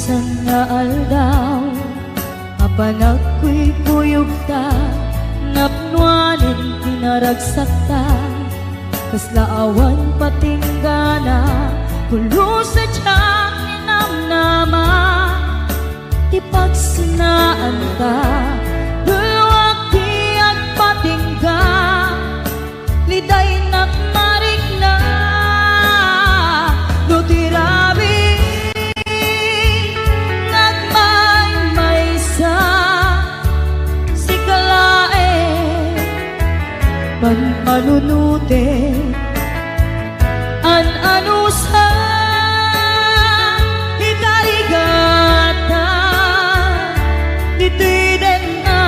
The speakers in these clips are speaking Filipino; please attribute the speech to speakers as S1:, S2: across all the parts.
S1: Bisan nga aldaw apan ako'y kuyog ta, napnuanin pinaragsak ta, kaslaawan patinggana, kulo sa tiyak ni namnama, tipagsinaan ta, dulwag tiyag patingga, liday nakmarik na, nutirabi, nagmay-maysa, si kalae, manunute, an-ano sa ikarigata, dito'y din na,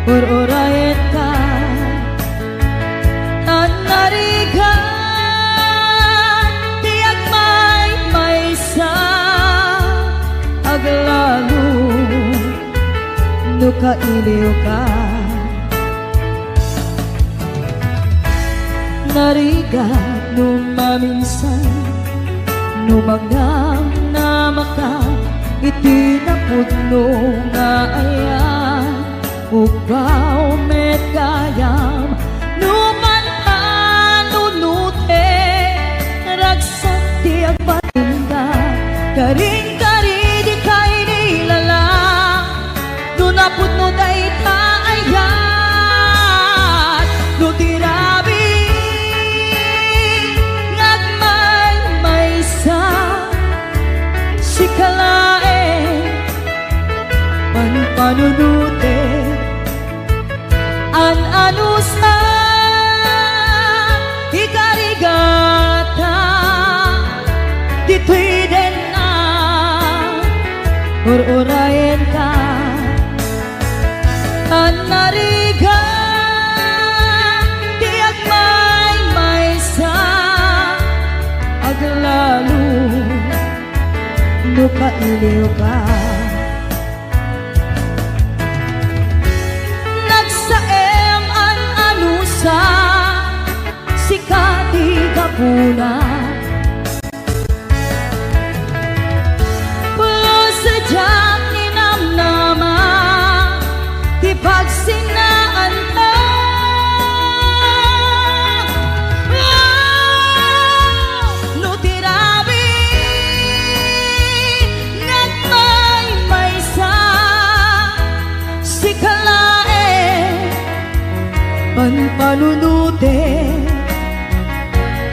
S1: or-orayin ka, an-narigan, tiyag may-maysa, aglalo, nukailiw ka. Narigat numaminsan, numagang na maka, itinapudno nga ayan, upaw met kayam, numan anunute, ragsak tiyag patingga, karing-kari di kay nilala, nunapudno day taayan, nutirabi, si kalae, panunute, an-ano sa ikarigata, dito'y din na, or-orayin ka, an-narigan, tiyag may-maysa, aglalo, nukailiw ka. Nagsaem an-ano sa sikati kapuna, pulo sa diyak ni namnama, di pagsinaan ka, nutirabi, si kalae, panunute,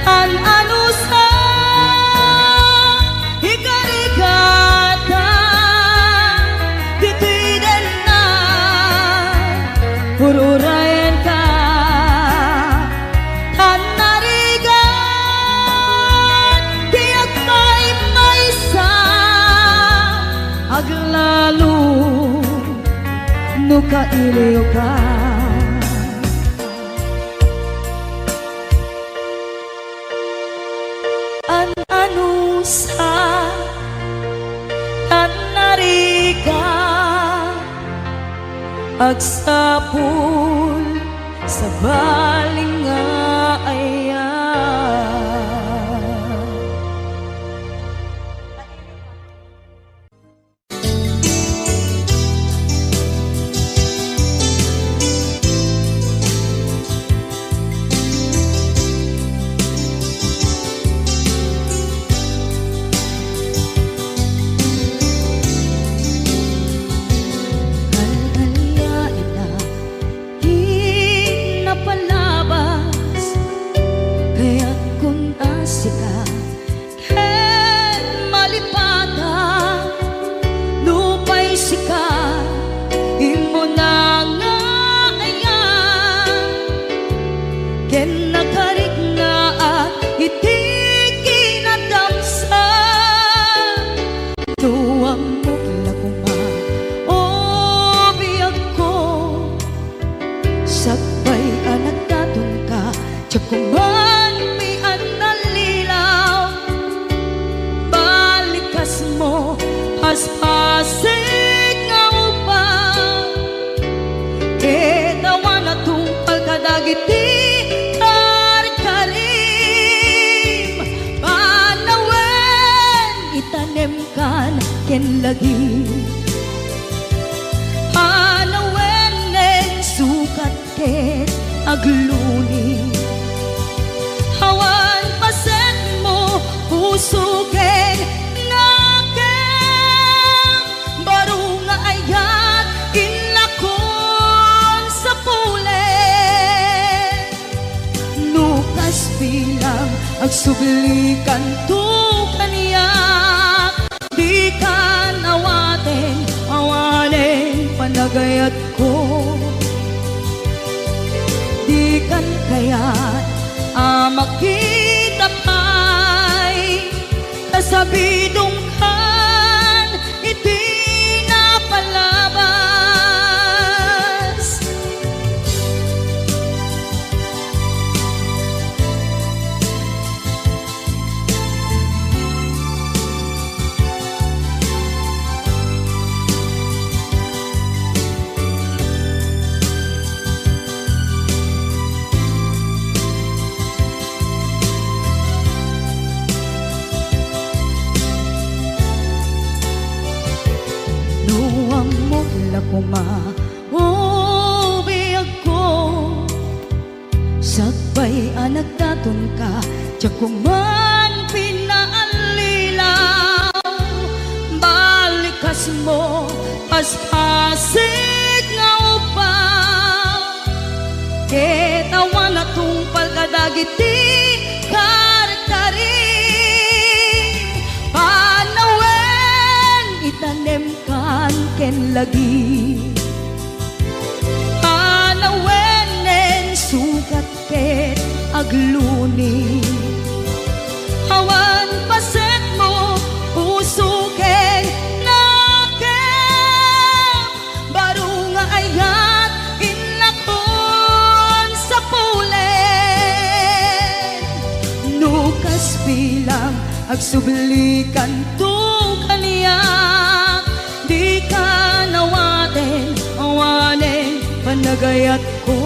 S1: an-ano sa ikarigata, dito'y din na, ururayan ka, an-narigan, tiyag may-maysa, aglalo, nukailiw ka. An-ano sa an-narigan, agsapul sa baling nga ayan.
S2: Napalaba
S1: ken lagi. Panawenen sukat ket agluni, hawan pasen mo puso ken nakem, baru nga ayat inlakon sa pulen. Nukas bilang agsublikan tu kaniyak, di kan awaten awanen panagayat ko. Di kan kayat makita pa'y kasabidong kan iti napalabas. Nuwang mo lakuma o biyag ko, sagbay anak daton ka, tiyak kuman pinaalilaw. Balikas mo paspasig nga upaw, ketawan na tungpal kadagiti karkari. Panawen itanem kan ken lagi, panawenen sukat ket agluni, hawan paset mo puso ken nakem, baru nga ayat inlakon sa pulen. Nukas bilang agsublikan tu kaniyak, di ka nawaten awanen panagayat ko.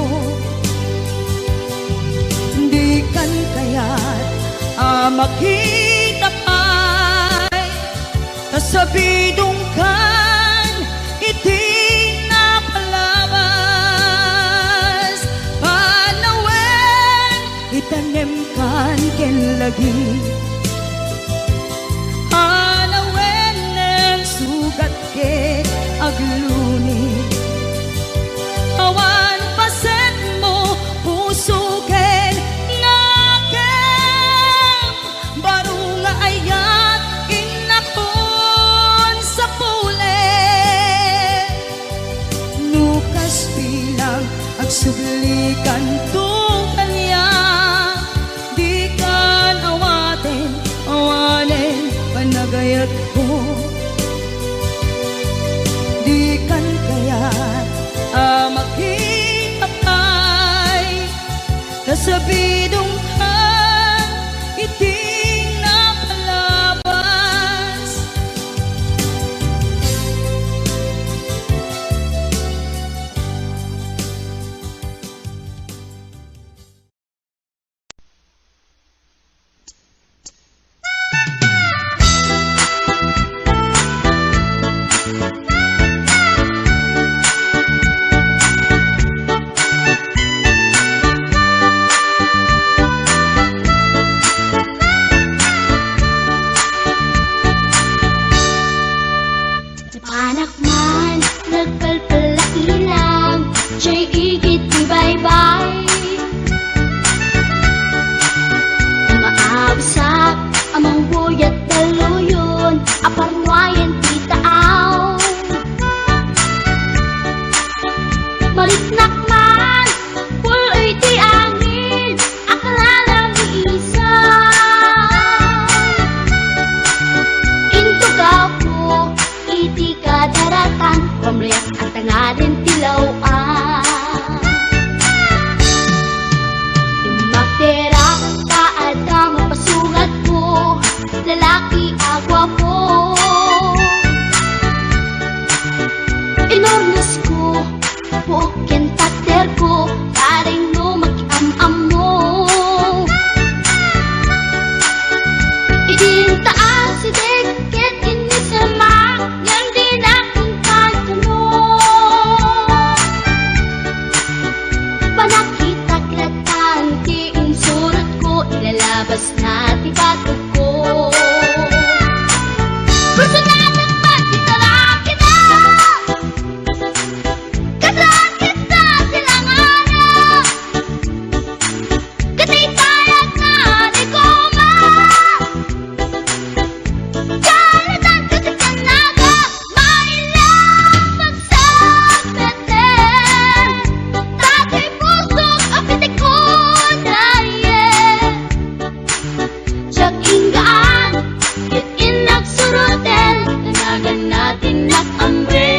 S1: Di kan kayat makita pa'y kasabidong kan iti napalabas. Panawen itanem kan ken lagi, sugat ket agluni, hawan pasen mo puso ken nakem, baru nga ayat inakon sa pulen. Nukas bilang agsublikan tu kaniyak, di kan awaten awanen panagayat ko. Di kan kayat makita pa'y kasabidong kan iti napalabas. Idintaas si Deket ini semak
S2: Gusto natin magkitalaan kita, kasaan kita silang hanap, kasi tayag na di ko kalatan kasi kanaga, mailang magsabete, dati pusok ang pitik ko dahil siyak ingaan, yun nagsurutin, tanagan natin nakambe.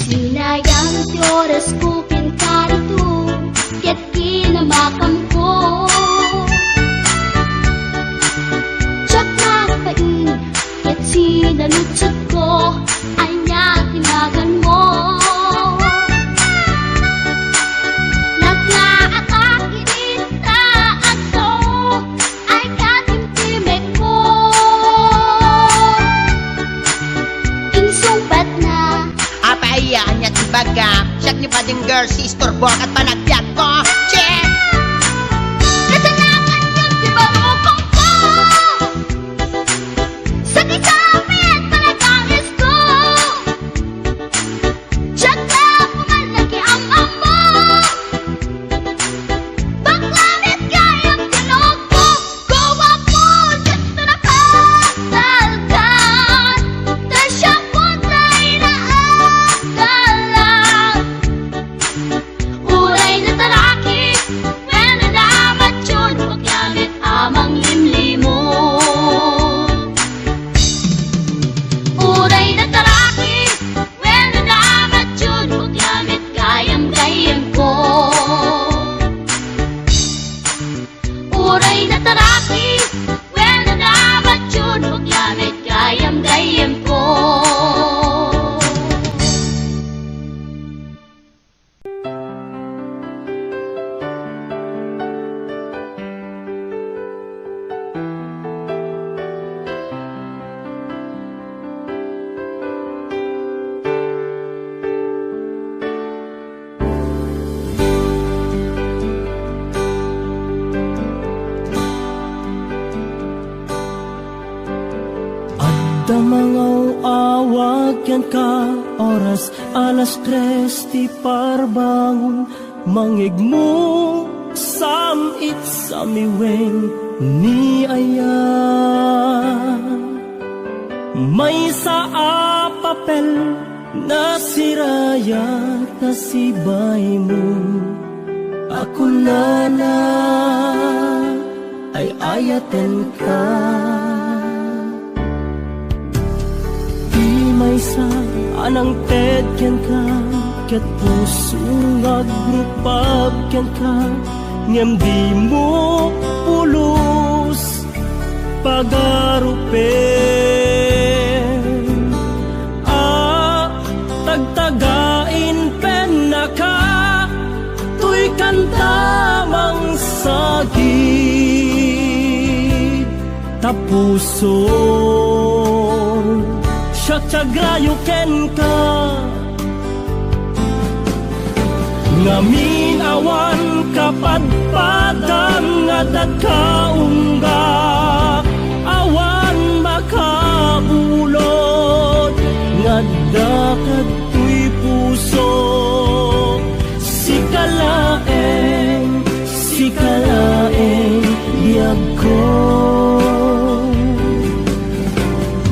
S2: Sinayang ti oras ko pinkarito, kaya't kinamakam ko. Tiyak na pain, kaya't sinalutsot ko, anya tinagan mo. Naglaatake kita ato, ay katimtimek ko. Insumpat na
S3: Apayaan niya tibaga, siyak ni bading girl, sister boy at panagbiag ko. Check!
S2: kasalanan yun, di ba upang ko? Sa kisapit, panagangis ko. Tiyak na pumalaki ang amo, baklanit kayang tinog ko. Gawa po, gusto na pasalkan, dahil siya po tayo naagalan. Uray na taraki, when nadamat yun, huwag gamit amang limlimo. Uray na taraki, when nadamat yun, huwag gamit gayam-gayam ko. Uray na taraki, when nadamat yun, huwag gamit gayam-gayam ko.
S4: Damangaw awagyan ka, oras alas 3 ti parbangon, mangigmo samit sa miweng ni aya. May sa papel na sirayat na sibay mo, ako na ay ayaten ka. May sa anang tedyan ka, ket puso ngagrupab ken ka, ngem di mo pulos pagarupen. Tagtagain pen na ka, tuy kantamang sagid, tapuson siya ken ka. Ngamin awan kapadpadang nga dagkaungga, awan makabulod nga dakad tuy puso. Sikalaeng biyag ko.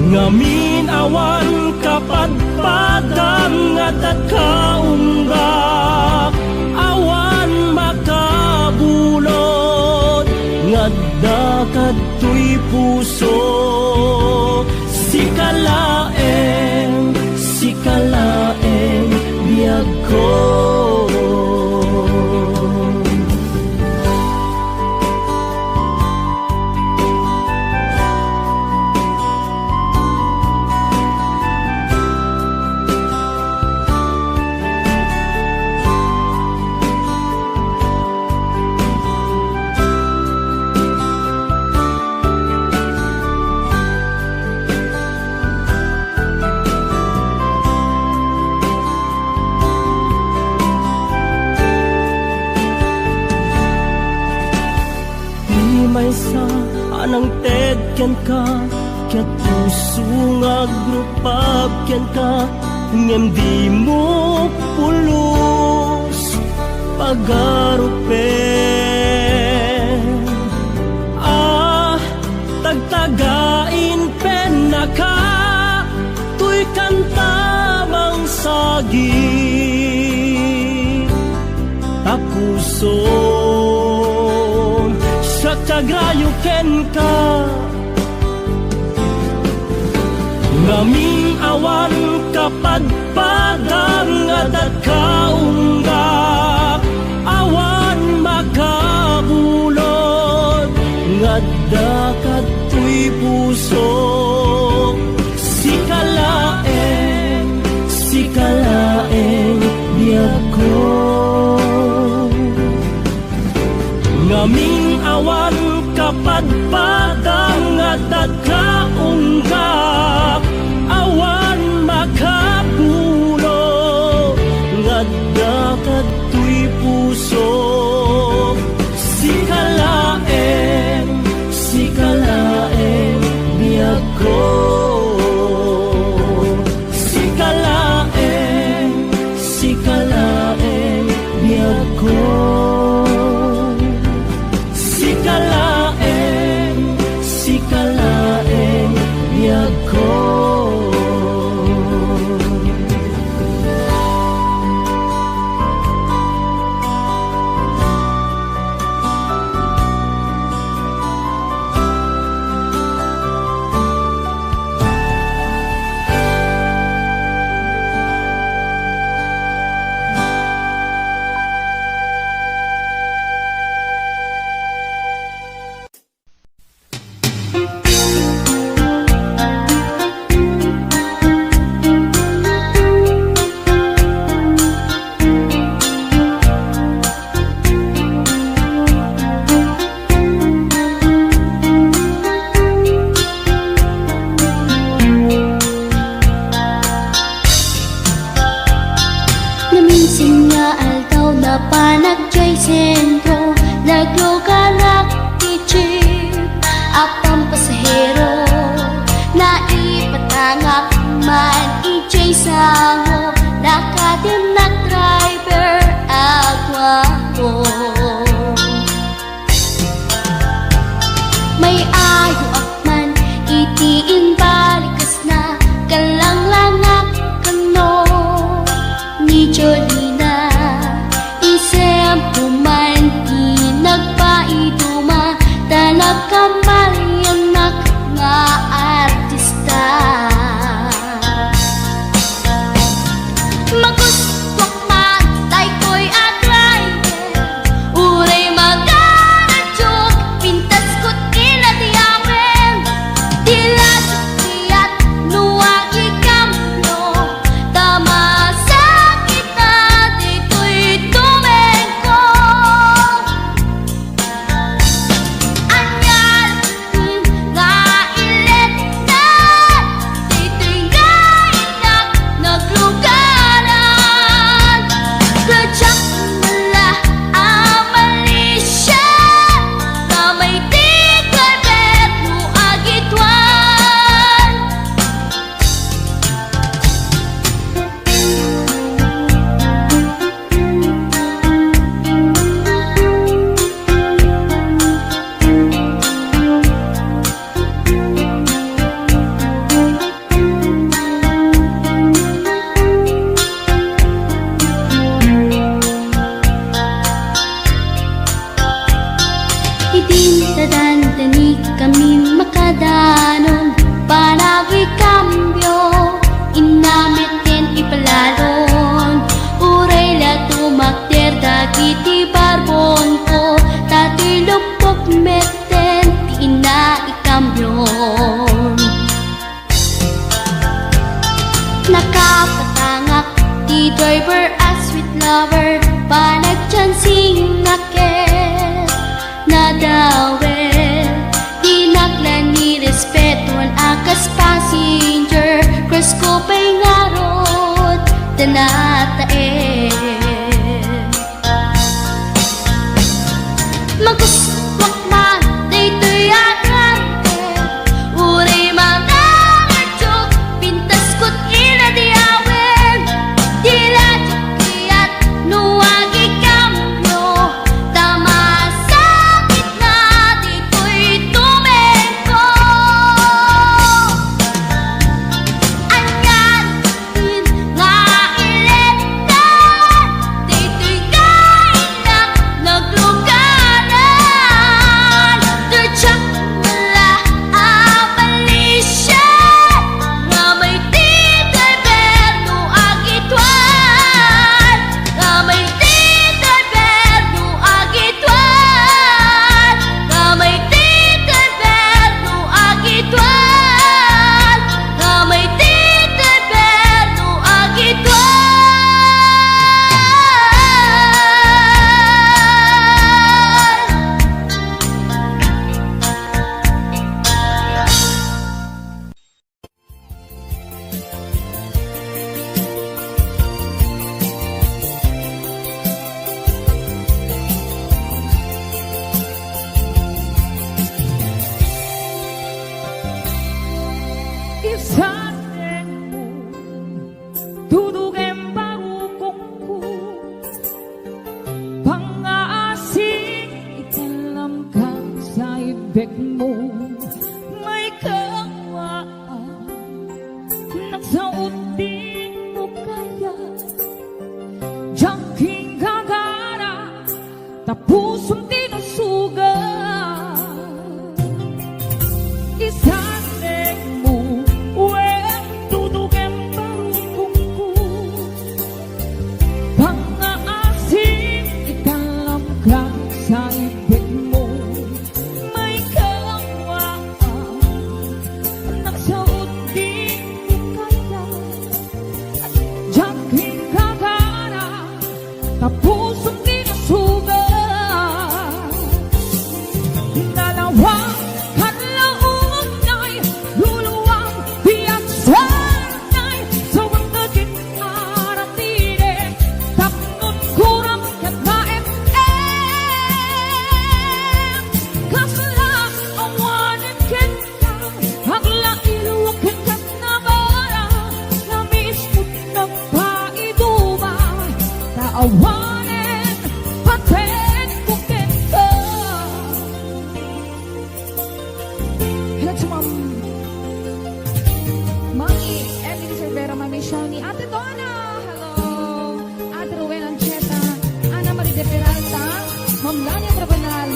S4: Ngamin awan kapadpadang nga dagkaungga, awan makabulod nga dakad tuy puso. Sikalaeng biyag ko. may sa anang ted ken ka ket puso nga grupab ken ka ngem di mo pulos pagarupen tagtagain pen naka tuy kanta bang sagi tapuson sa tagrayo ken ka ngaming awan kapadpadang adat kaunggak awan makabulod ngadda katoy puso sikalaeng biyag ko ngaming awan kapadpadang adat kaunggak awan makapulo ngadda katoy puso sikalaeng biyag ko sikalaeng biyag ko sikalaeng biyag ko
S2: Naminsan nga aldaw na panagjay sentro naglugalak ti jeep apang pasahero na ipatangak man ijay sango nakadim na driver agwapo may ayo akman itiin balikas na kalanglangak kano ni Jolina isem kuman di nagpaiduma talag kamalianak nga artista magustwak man tay ko'y atrayer uray magaradyok pintas ko't inatiyawen tila sukiyat nuwag ikamlo tama Idintadantani kami makadanon Panagi kambyo Inamitin ipalalon Uray la tumakder dagiti barbon ko Tati lupok meten Ti ina ikambyon Nakapatangak di driver as sweet lover Panagchansing naket nadawel di naklan ni respetuan akas passenger cross ko pa'y ngarot tanatae maguswak man day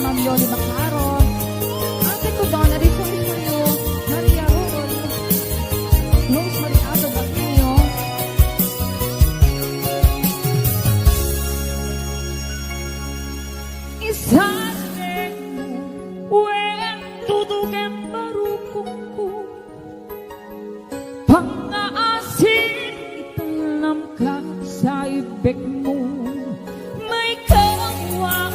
S5: Ma'am Yoli Macaron, Ate ko Donna Rifolio, Maria Rol, Rosemary Ato Bagino, isarin mo, wen tutukin marukong ko, pang-aasin italam ka sa ibig mo, may kawaan,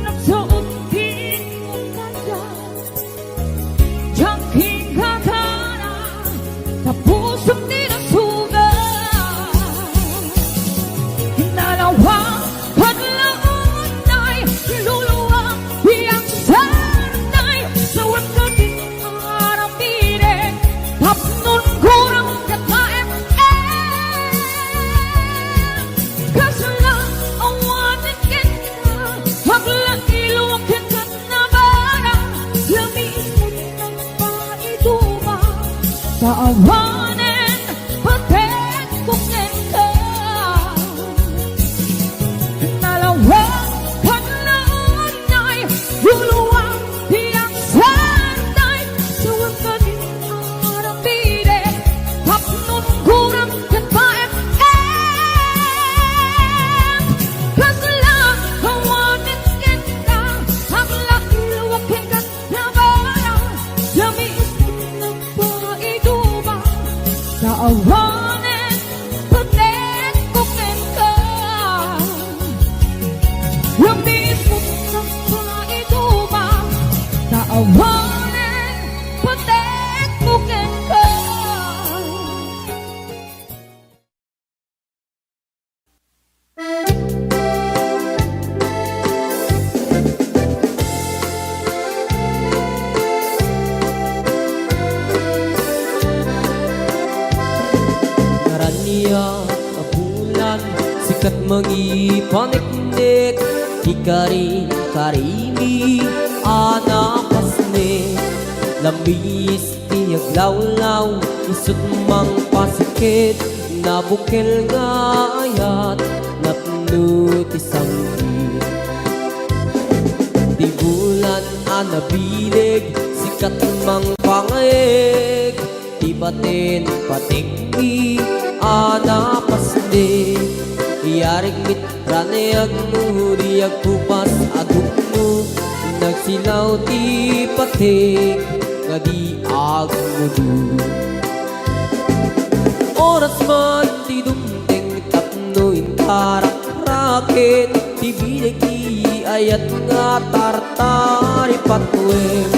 S5: nagsuot din mo kaya, tiyangking kakana, tapusong din ang suga, hinalawang kadlaon ay luluwang iyang sanay, sa wala din ang arapire, tapnon kurang kataim kasala awanin kita, hagla iluwakin ka na bara, lamis mo ng paiduma, sa awanin patek kukin ka, nalawang kadlaon ay luluwang iyang sanay, sa wala din ang arapire, tapnon kurang kataim kasala awanin kita, hagla iluwakin ka na bara, lamis mo ng paiduma, sa awanin patek kukin ka, lamis mo ng paiduma, sa awanin patek kukin ka.
S6: Narania kabulan sikat mangipaniknik ikari karimi anapasne lamis tiyaglawlaw isut mang pasikit nabukil nga ayat napno tisangkit di bulan anabilig sikat mang pangayeg tibatin patikmi anapasde iyarig mit ranayag mo diyag kupas agukno nagsilaw ti patik nga di agmudu oras man ti dumdeng tapno intarak rakit ti bilig ti ayat nga tartari patwem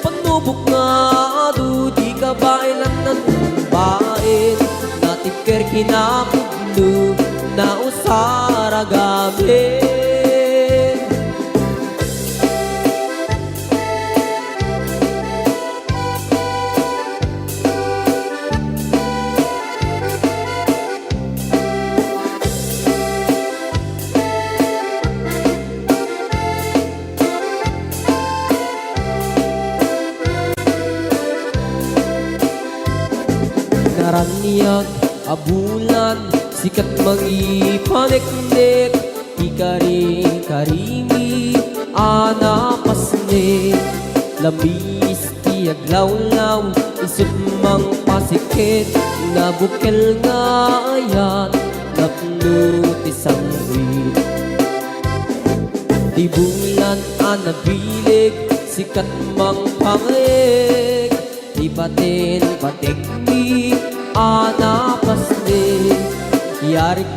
S6: panubok nga adu di kabailan ng bain natikir kinakubno na usara gabi naraniag abulan sikat mangipaniknik ikari karimi anapasne lamis tiyaglawlaw isut mang pasikit nabukil nga ayat napno tisangwit di bulan anabilig sikat mang pangayeg ibatin patikmi anapasne yarik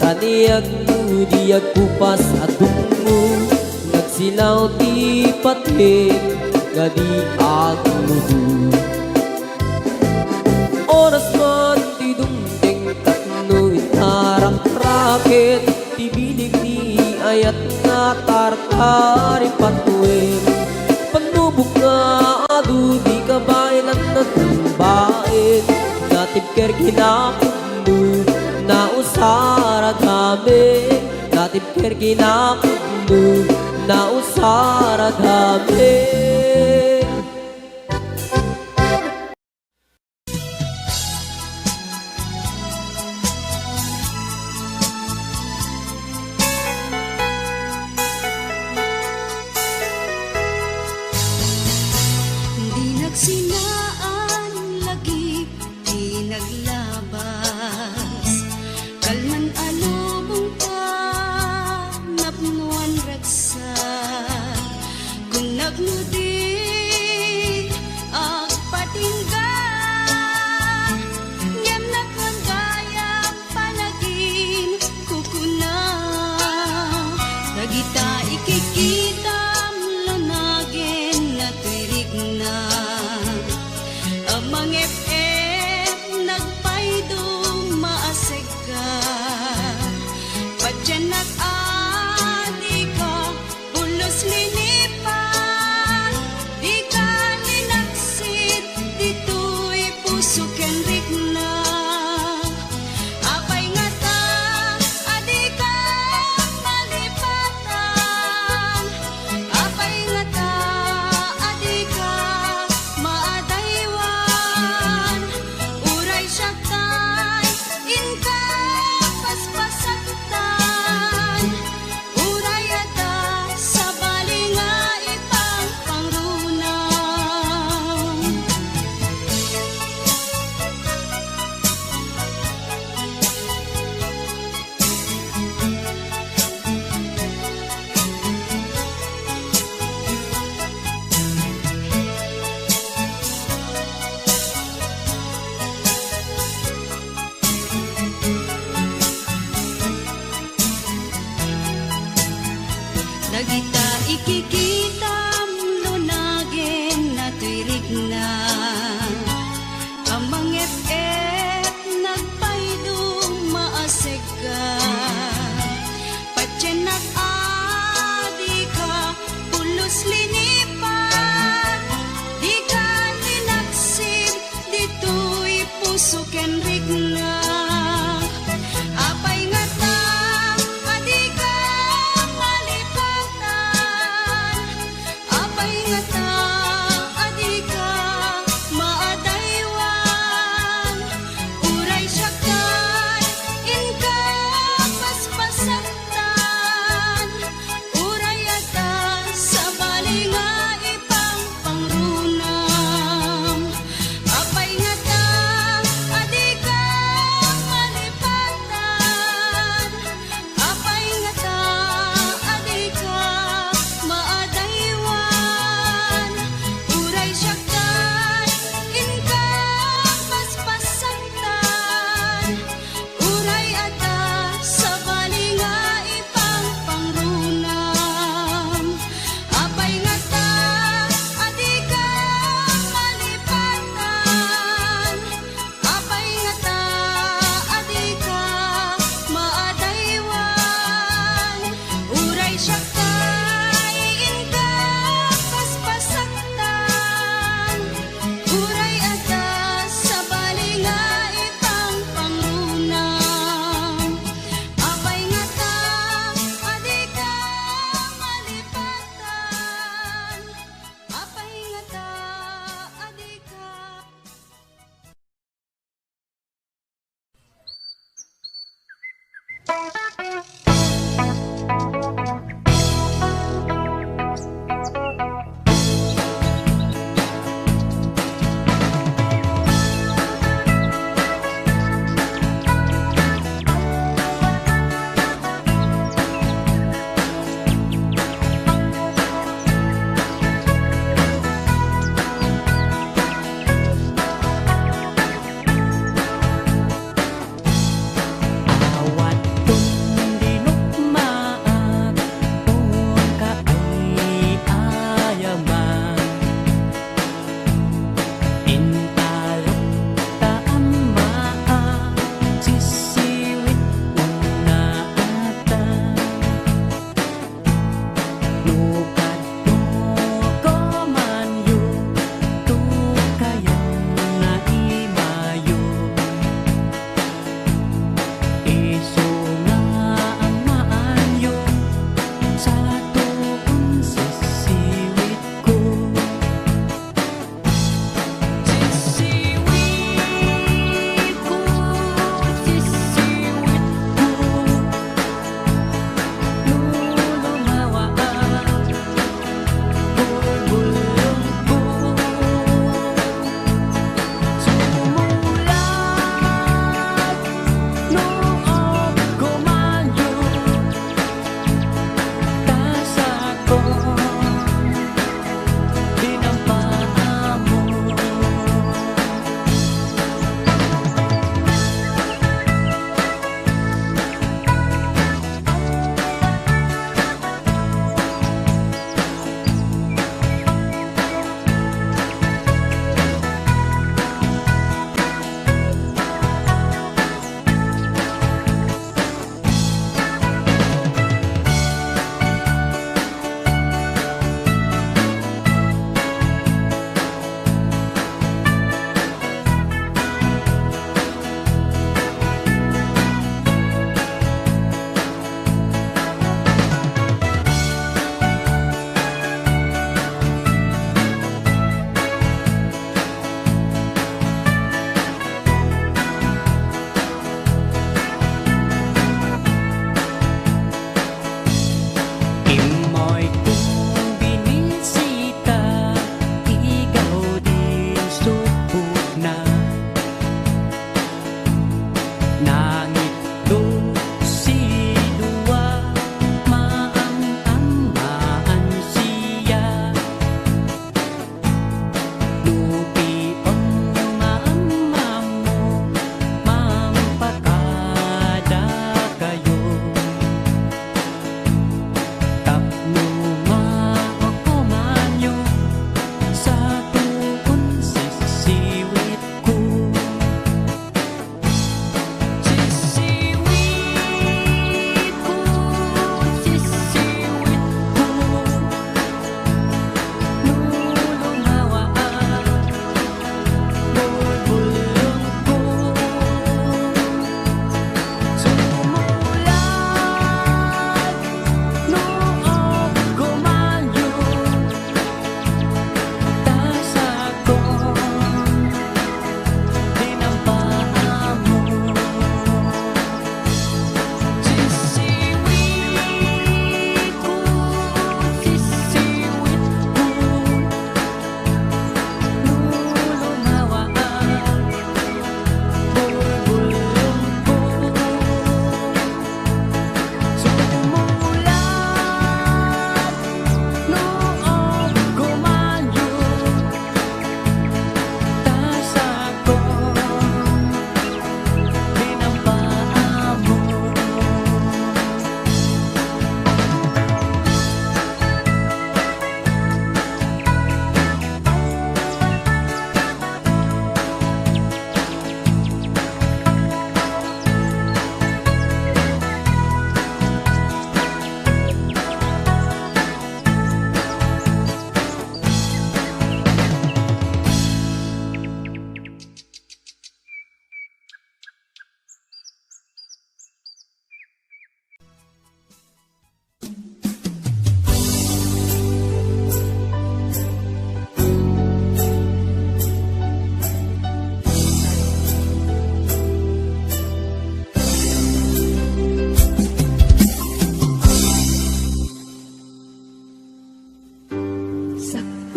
S6: kaniyag mo diyag kupas adungo nagsilaw ti patik gadi agmudu oras man ti dumdeng katno intarang rakit ti bilig ni ayat nga tartari patuem panubok nga adu di kabailan na tumbain natibker kinakubno na usara gabi natibker kinakubno na usara gabi
S1: ragsak kung nagnudi ang patingga ngem nakagaya palagin kukuna dagita ikikita lunagin na tirig na amang FM nagpaydong maasig ka padyan nag-adi ka pulos linipan di ka linaksit dito'y puso kenrik na apay nga ta adi ka malipatan apay nga ta adi ka maadaywan uray siya tay inka paspasaktan uray ada sa balinga ipang pangrunaw dagita ikikita lunagin na tirig na amang FF nagpaydong maasig ka padyan nag-adi ka pulos linipan di ka linaksid dito'y puso kenrik na apay nga ta adi ka malipatan apay nga ta adi ka maadaywan uray siya kay inka paspasaktan uray ata sa balinga ipang pangrunam apay nga ta adi ka malipatan apay nga ta adi ka maadaywan uray siya kay inka paspasaktan uray ata sa balinga ipang pangrunam apay nga ta adi ka malipatan apay nga ta adi ka maadaywan uray siya kay inka paspasaktan uray ata sa balinga ipang pangrunam apay nga ta adi ka malipatan apay nga ta adi ka
S7: Awat tundinukmaak tuwang kaayaman intalok taamaan sisiwit unaatan nukad tukomanyo tukayang naimayo iso nga ang maanyo sa tuon sisiwit ko sisiwit ko sisiwit ko lulumawaan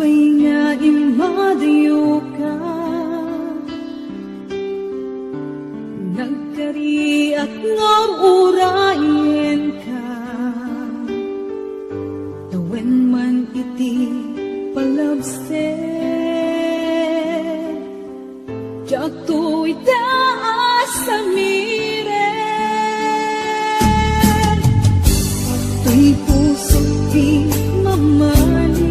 S1: Apay nga imadayo ka, nagkari at ngam-urayin ka. Tawen man iti palabse, jak to'y taas sa miren. To'y puso di mamahalin,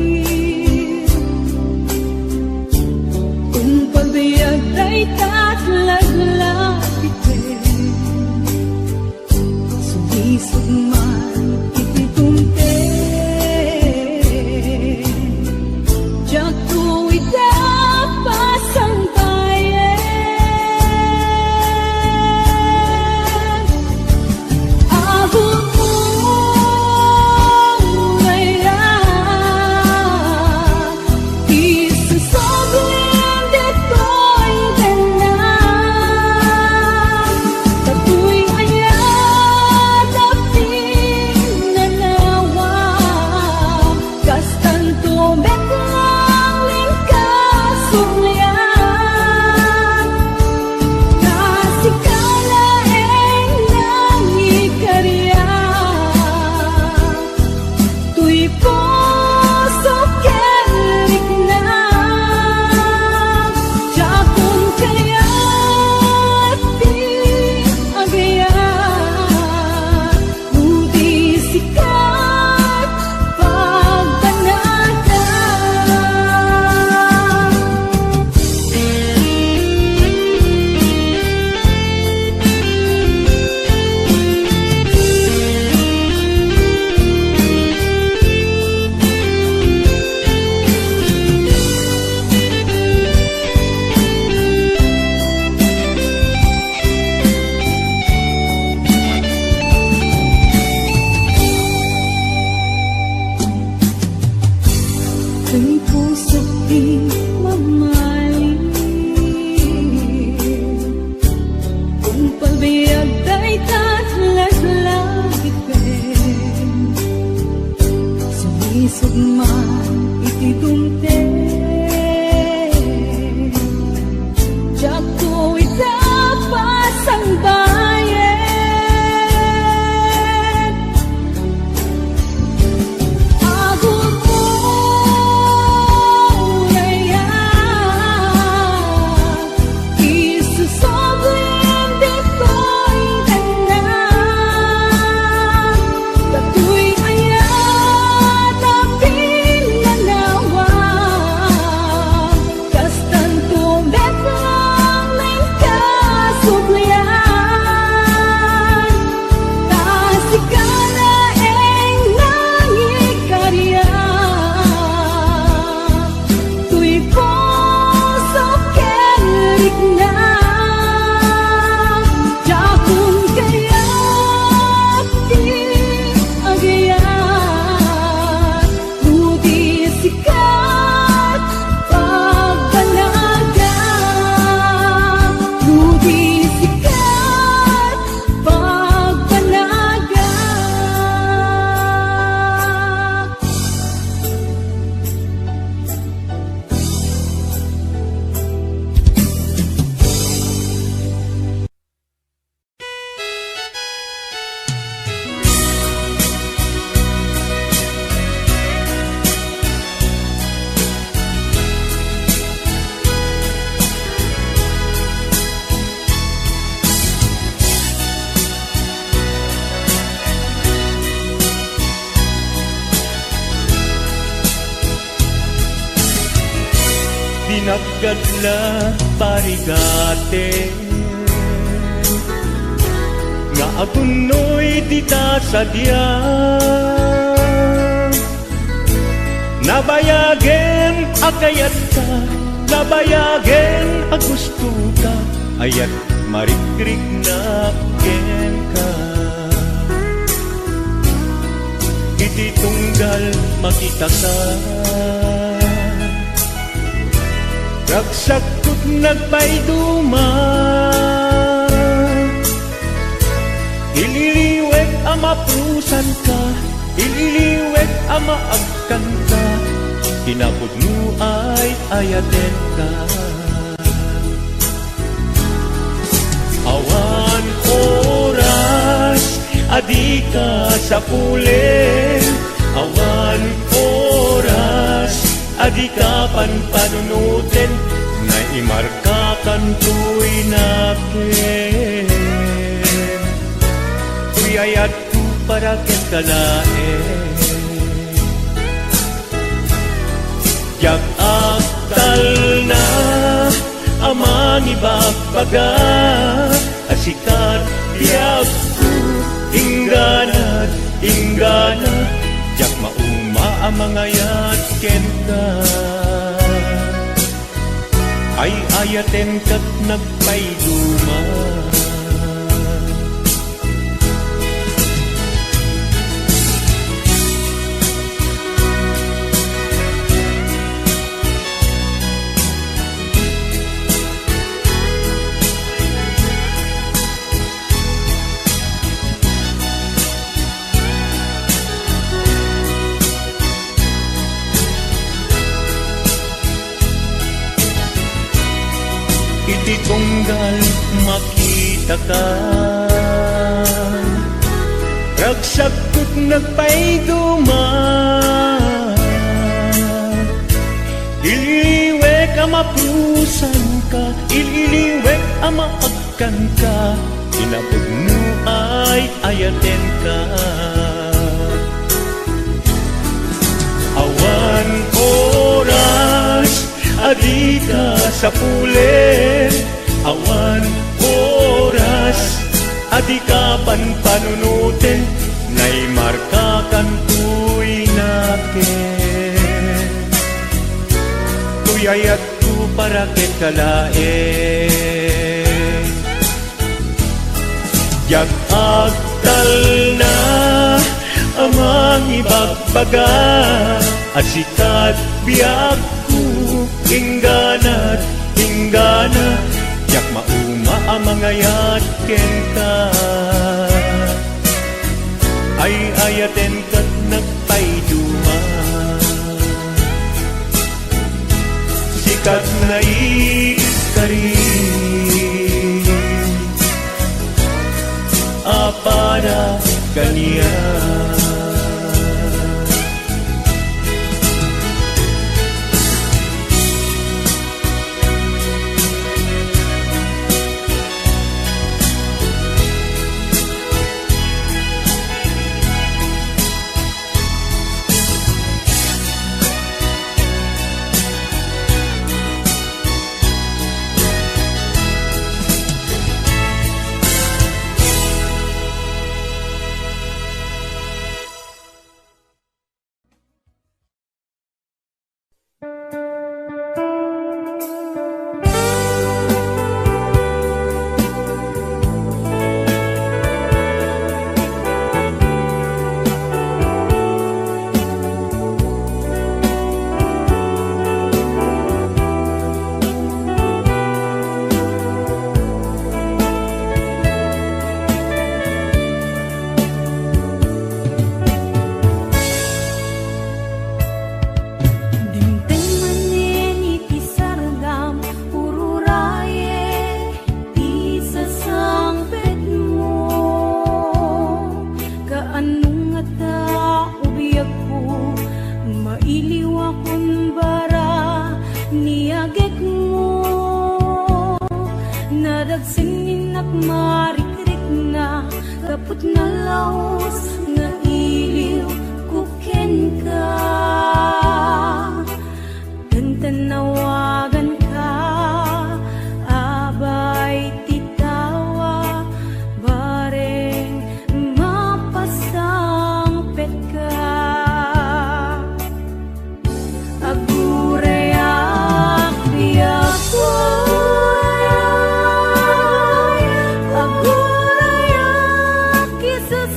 S1: kung pagbayag ay tatlaglapitin. Sumisog man iti tunte, jak to'y tapasang bayan. Abot mo ngaya, isusoblim dito'y ganang. Tato'y ayat aping nanawa, kastan tumek lang lingkasumlian. Nasikalaeng nangikarya, tuy puso kerik na. Jakon kaya't di agayan, budi sikat pagbanata. Kay puso't di mamahalin, kung pagbayag ay tatlaglagitin. Sumisog man iti dumte, jak to'y tapasang bayan. Agod mo ngaya, isusoblim dito'y ganang. Tato'y ayat aping nanawa, kastan tumek lang lingkasumlian. Nasikalaeng nangikarya, tuy puso kerik na. Jakon kaya't di agayan, budi sikat pagbanaga. Budi sikat pagbanaga.
S4: Dinaggadla parigate, nga agunoy dita sadya. Nabayagen akayat ka, nabayagen agusto ka, ayat marikrik na ken ka. Iti tunggal makita ka, ragsakot nagpayduma. Ililiwek ama prusan ka, ililiwek ama agkan ka. Kinapod mo ay ayaten ka. Awan oras, adi ka sa pulen. Awan oras, adi ka panpanunutin. Naimarka kantoy nakin. Tuyayat ko para ken kalaen. Yak aktal na amang ibagbaga. Asikat yak ko ingganat, ingganat. Yak mauma amang ayat ken ka. Ay ayaten kat nagpayduma. Iti tunggal makita ka. Ragsakot nagpayduma. Ililiwek ang mapusan ka. Ililiwek ang maagkan ka. Inapod mo ay ayaten ka. Awan oras, adi ka sa pulen. Awan oras, adi ka panpanunutin. Naimarka kantoy nakin. Tuyayat ko para ken kalaen. Yak agtal na amang ibagbaga. Asikat biyak ingganat, ingganat. Yak mauma amang ayat ken ka. Ay ayaten kat nagpayduma. Sikat na ikari apada kaniya.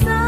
S5: Sa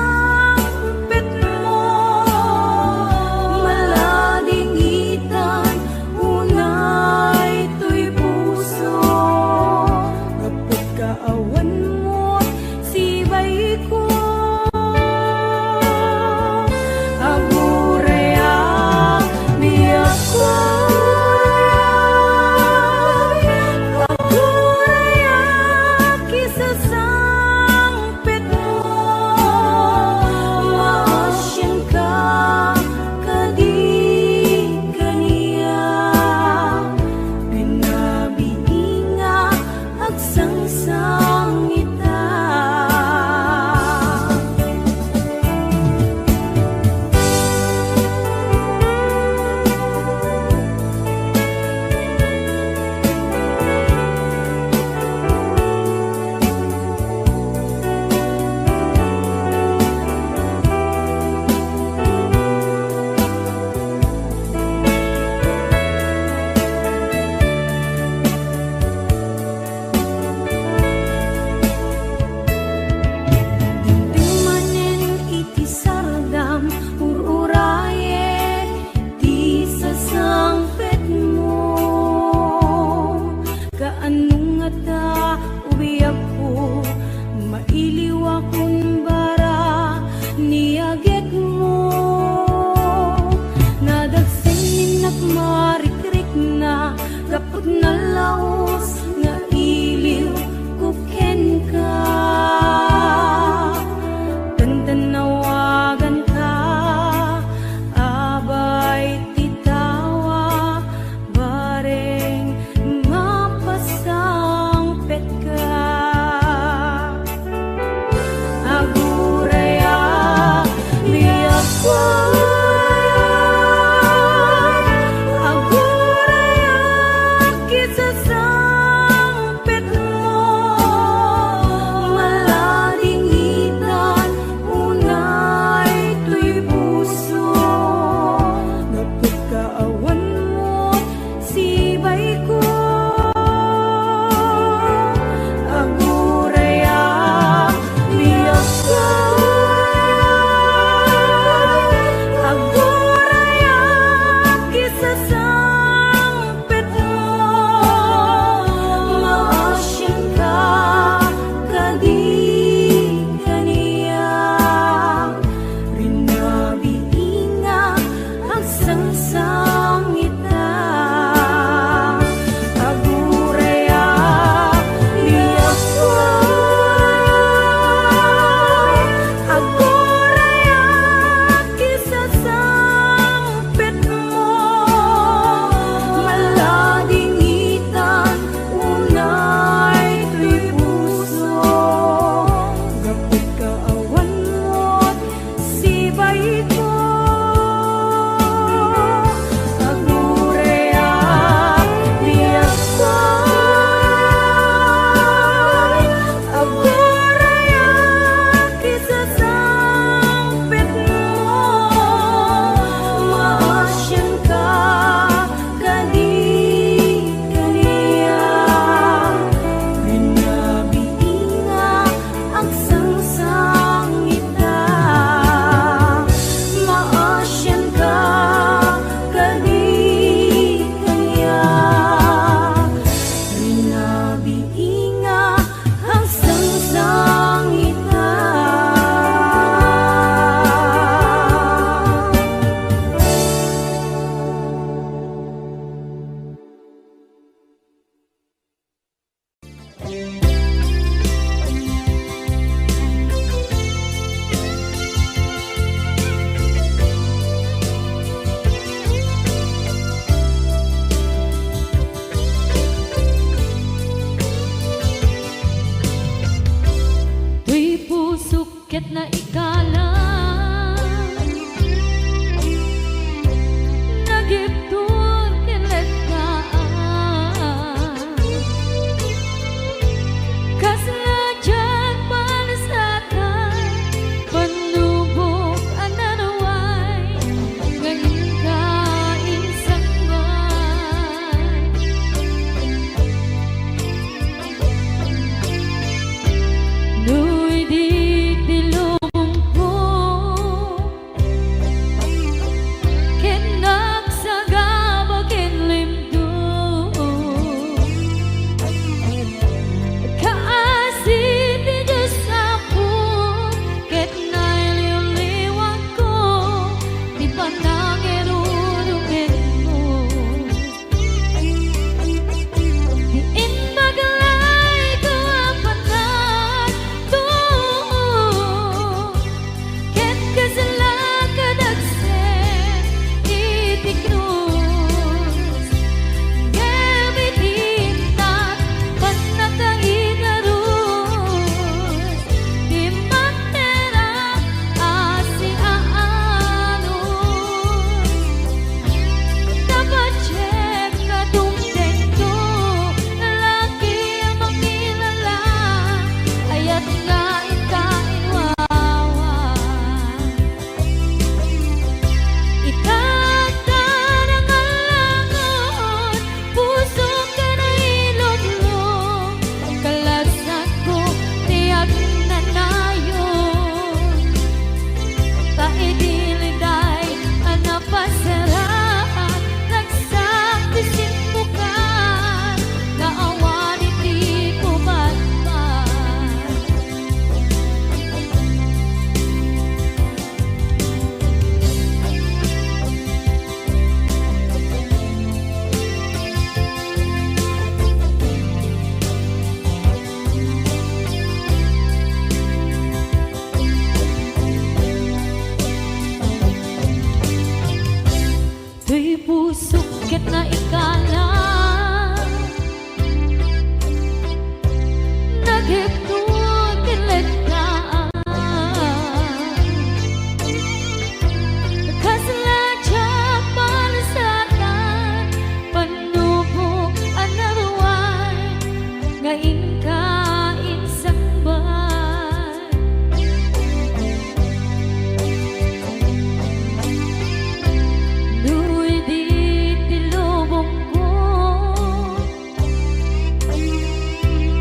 S2: tuy pusok ket na ikala naghipnot kilit ka kasaladyak malasatan panubok another one ngayon kain sambal Nuy di tilubong ko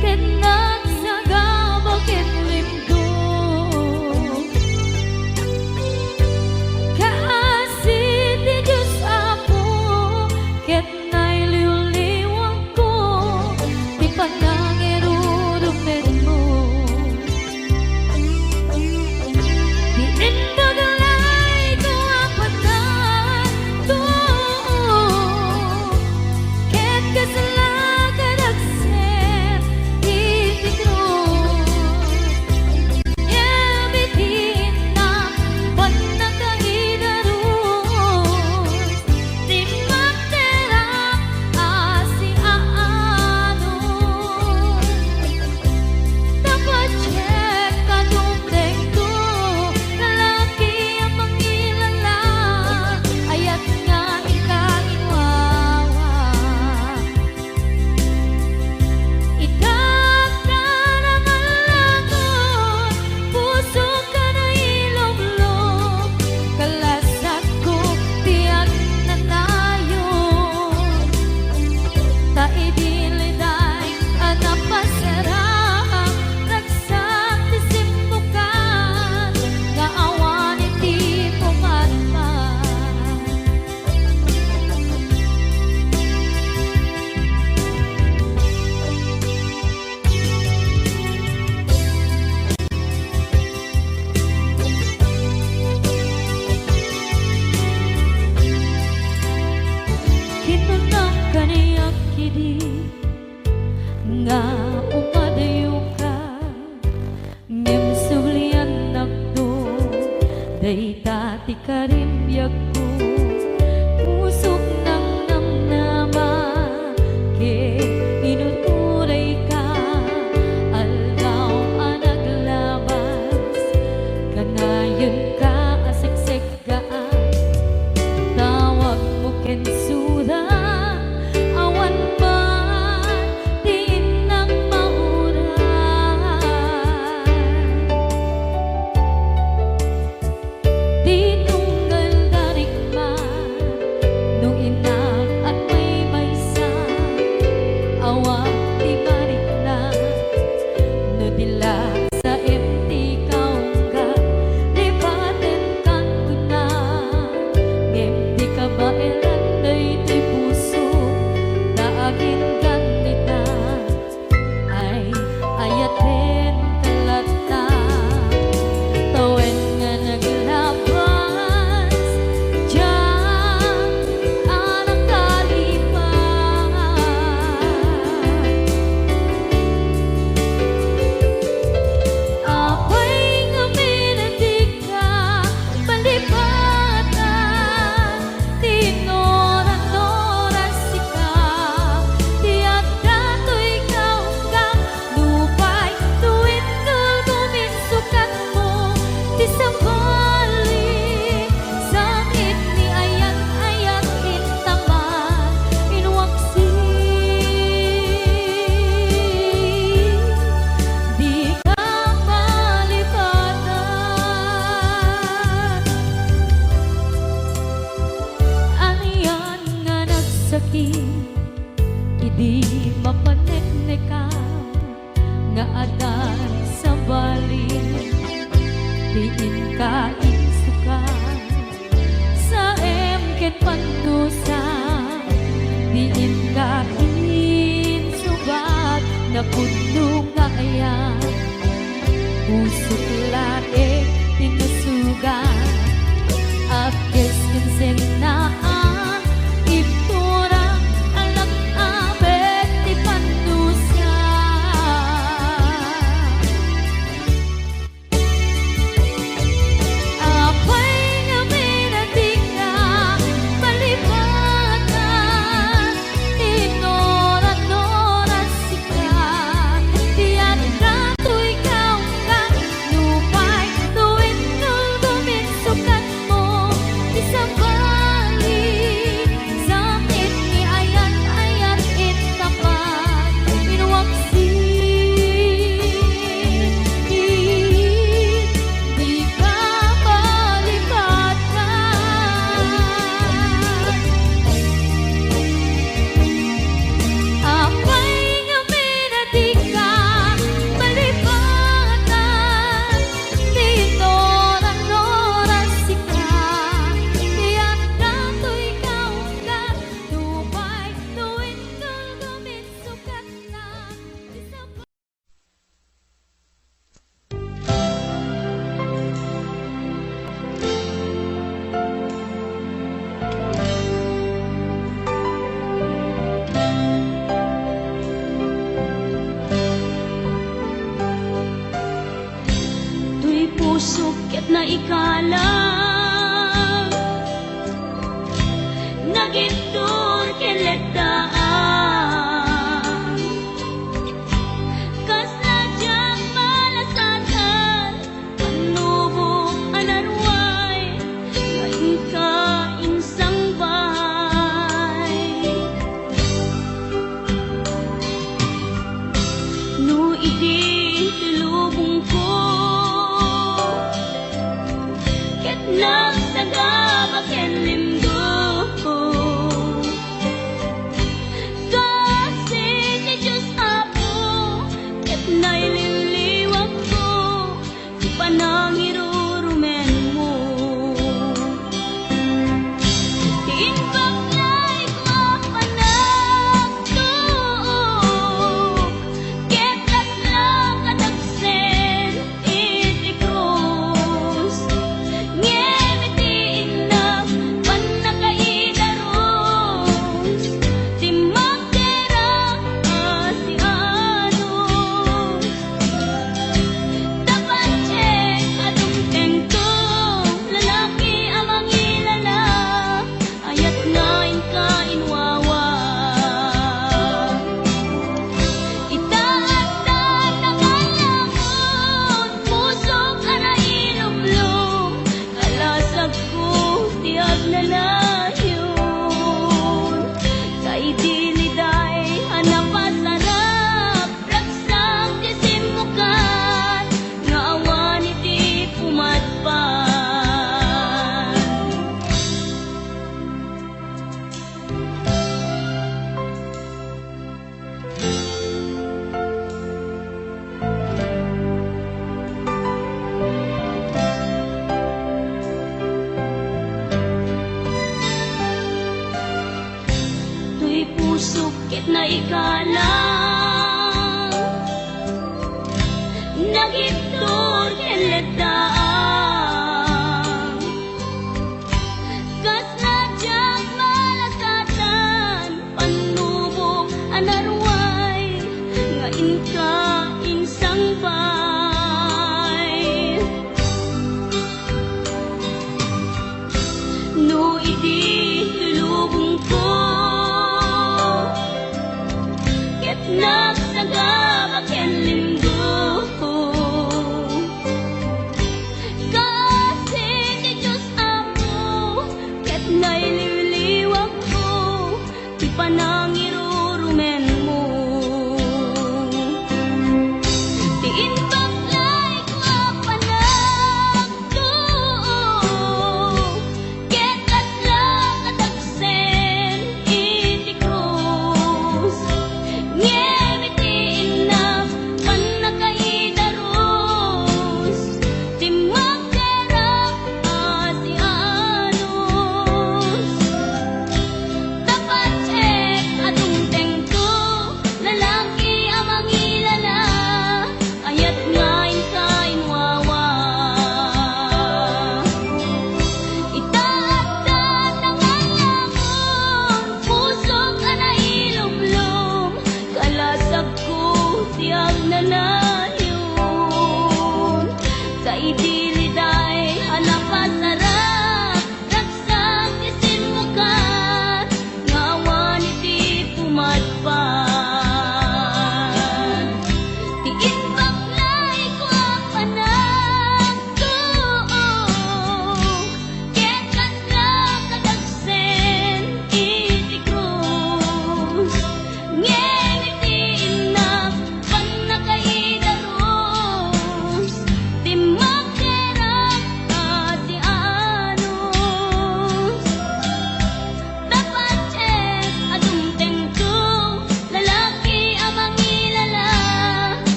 S2: ket nagsagabak ket lindo kaasit ti Diyos Apo ket nailiw-liwang ko ti panangirurumen mo di nindagalay ko apatan to ket kasalakan agset iti krus yabitin na panagkaidarus di magterap asi aano dapat check kadumdeng ko lalaki ang mangilala ayat nga ikainwawa Itagtarangan puso ka na ilong-long kalasag ko tiyak na tayo taidiliday anapasarap ragsak ti simbukan nga awan iti pumatman Kinunang kaniyak kidi nga umadayo ka ngem sulian nakdo day dati karimbyag ko pusok ng namnama ke inuturay ka aldaw anaglabas kanayon ka asiksik gaan tawag mo ken suda awan man din nang mauran di tunggal darigma nung inak at may maysa awang di marikna no dila sa empty kaungga libaten kan kuna empty ka ba elanday ti puso naagin ganita ay ayaten kalata tawen nga naglabas diyan anak kalipas apay nga minatig ka palibatan tinoran-noran sika tiyak dato'y kaunggang lupay tuwid-tul kuminsukat mo ti sambali sangit ni ayat-ayat intaman inwaksi di ka malipatan aniyan nga nagsakit idi mapanekneka nga adan sa bali diin ka insuka sa emket pandusa diin ka insubat na puno nga ayan pusok laik tinusugan akes kinseng naan ipturang alam abet ti pandusa apay nga minatig ka palibatan Nagitur keledaan Kasadyang malasatan Panubok anarway Ngayon ka insang bay No idi tulubong ko Ket nagsagabak en limdo Kasi ni Diyos Apo Ket naililiwag ko Di pa nangirurumen mo Diin baklay ko panagtuok Ket laslang kadagsen iti krus Ngemitiin na panakaidaros Di magderang asianos Dapat check adungteng ko Lalaki amang ilala Ayat ngayon ka inwawa Itaat na kalamon Pusok arailumlum Kalasag ko tiyag na layon Kay diliday hanapasarap Ragsang tisimukan Nga awan iti pumatpan Tuy pusok ket na ikalang Nagitur keledaan Kasadyang malasatan Panubok anarway Ngayon ka insang bay No idi tulubong ko Ket nagsagabak en linggo Kasi ni Diyos Apo Ket naililiwag ko Di pa nangirurumen mo Diin baklay ko panagtuok Ket laslang kadagsen iti krus Ngemitiin na panakaidaros Di magderang asianos Dapat check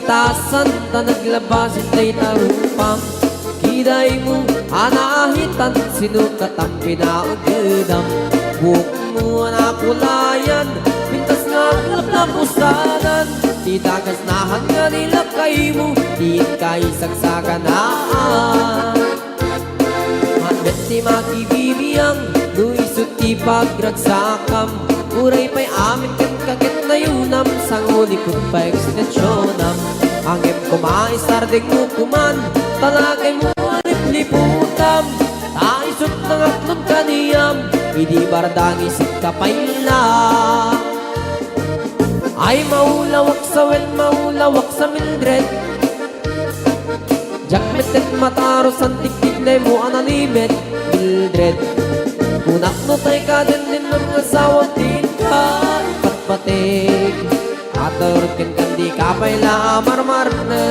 S6: Tasan ta naglabasin tay tarupang Kiday mo anahitan sinukat ang pinaagdam Buhok mo nakulayan Pintas nga aglap na pusanan Di dagas nahan nga nilakay mo Di kay sagsaganaan Mandet ni makibibiyang Luisot ti pagragsakam Uray pa'y amin kan kakit na yunam Sanguli kong pa ekstensyonam Angem kumaisarding mo kuman Talagay mo alip-liputam Taisot ng atlong kaniyam Idi bardang isip kapayla Ay maulawak sa wen, maulawak sa Mildred Jakmet at mataros ang tiktik na mo analimet Mildred Kunak no tay ka din ng asawang din ka Patpatig At urkin kandi ka pa'y marmar na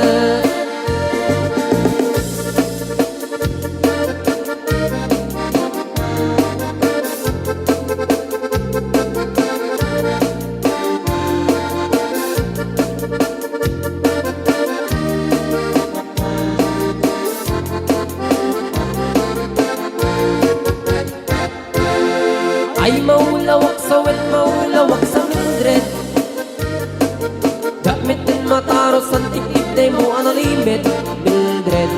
S6: Ay maulawak sa wen, maulawak sa Mildred Gamit din mataros ang tikip na mo analimit Mildred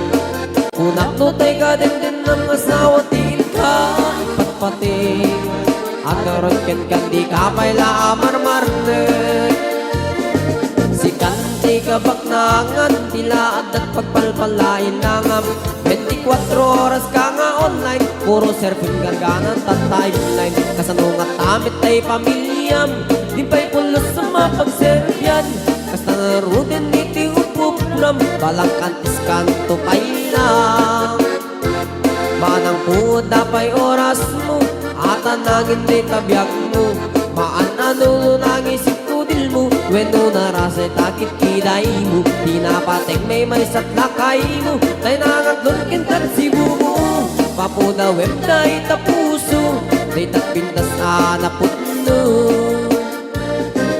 S6: Kunak no tay ka din ng asawa til ka Ipatpating At karon ken kandi ka pa'y marmarnet Si kanti kabak nangan Tila adat pagpalpalain nangam 24 oras ka nga online Puro surfing garganan at timeline Kasanungat amit ay pamilyam Di pa'y pulos sa mapagservyan Kasta narudin iti upupram Balang kantis kanto pa'y lang Manang puda pa'y oras mo At anangin di tabyak mo Maanano nang isip kudil mo Weno narasay takit kiday mo Di napateng may satlakay mo Tay nangatlon kintar si bumo Papuda web na itapuso Day tapintas anaputno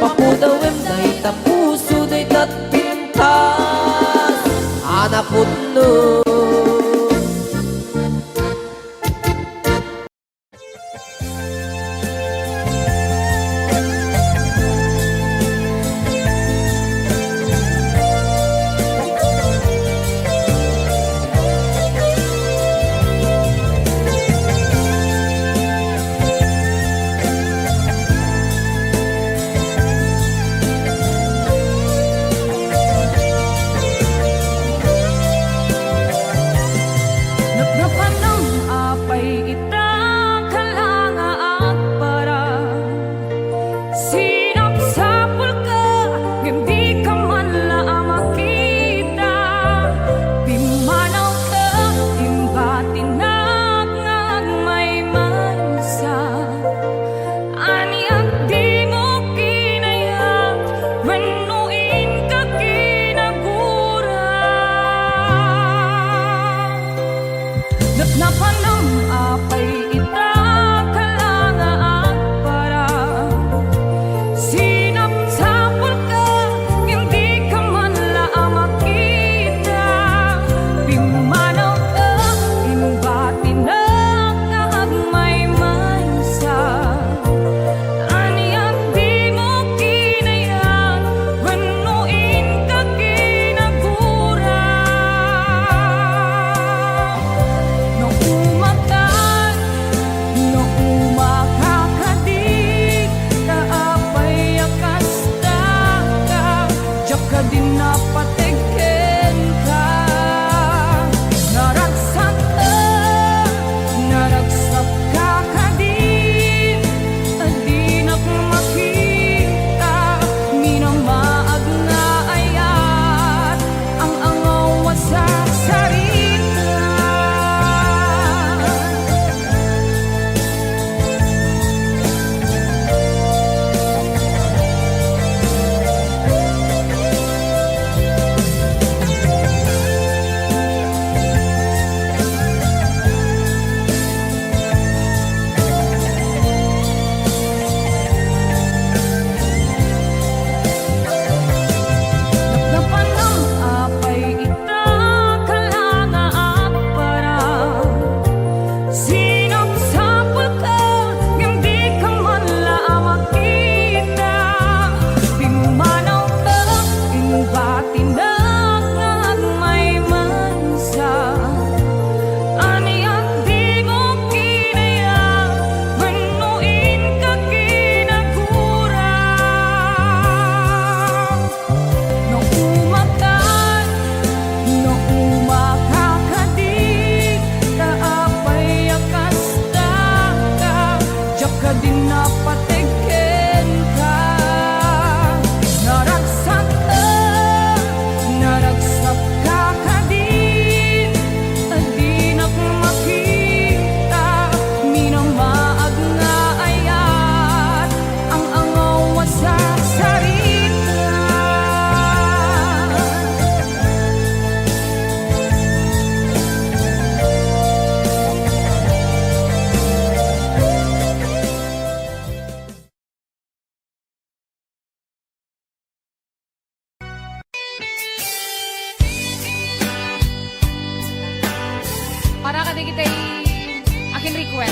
S6: Papuda web na itapuso Day tapintas anaputno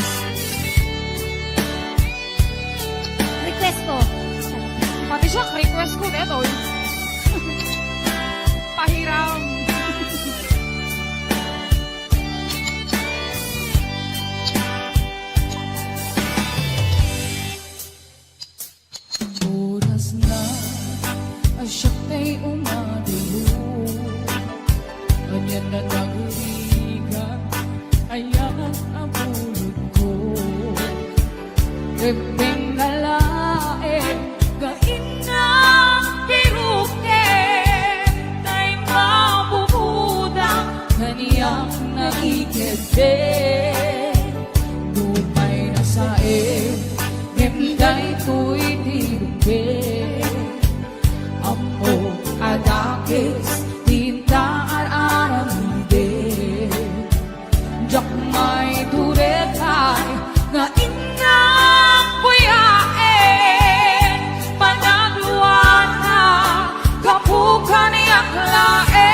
S7: request.
S5: Request ko. Pati siya, request ko neto. Pahiram.
S1: Oras na siya kay umadiyo. Ganyan na nagrigan, ayan ang bulod ko. Rebeng nalae, gain na piruke, tay mabubudang kaniyang naikete. Dumay na sae, himday ko'y tiruke. Amo adakis, tinta aramide. Jak may turekay, nga inang buyae. Panagluan na, kapukan niyak lae.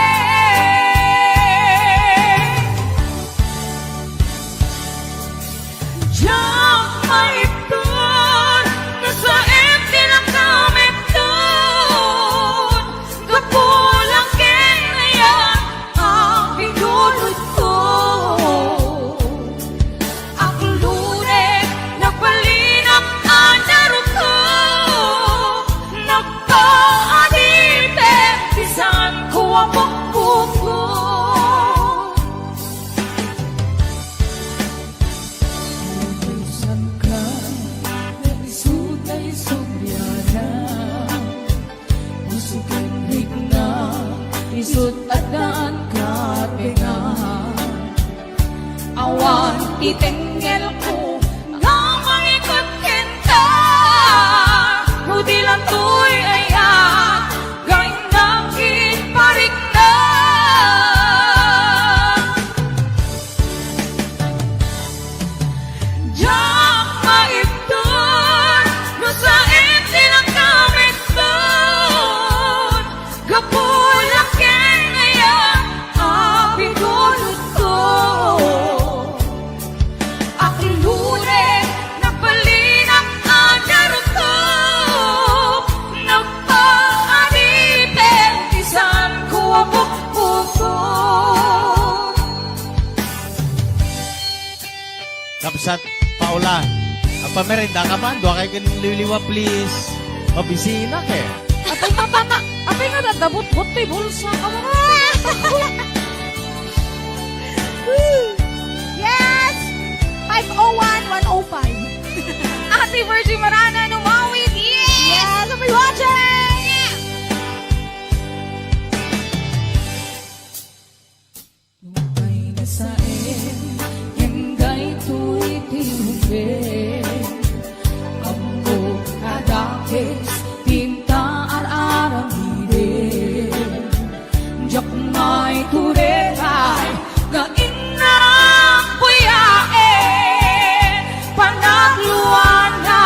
S1: Jak may tur, nasa empty lang kami dun. Kapulang kinayan ang pinulot ko. Ang lunes, nagpalinap ang daro ko. Nagpaadite, bisan ko ang pagpupo. Utusan ka, naisutay subyana. Usukin higna, isut adaan ka pinga. Awan titenggel ko, nga mangikot kinta. Hudi lang to'y ayan, gain ng kinparik na. Diyak maipton, nasa empty lang kami dun. Kapulak ngayon, ang pinulot ko. Aking lunes, nagpalinap ang daro ko. Nagpaanite, isan ko ang pagpupo.
S7: Kapsat, Paula, ang pamerenda ka man, doon kayo ganun liliwa, please. Mabisina ka eh.
S5: Apay nga dadabot-bot tay bulsa ka mo. Yes! 501-105. Ate Virgie Marana, numawid. Yes! Apay watching!
S1: Lumay na saen, hingay to'y tinubi. Amo adakis, tinta aramide. Jak may turekay, nga inang puyae. Panagluan na,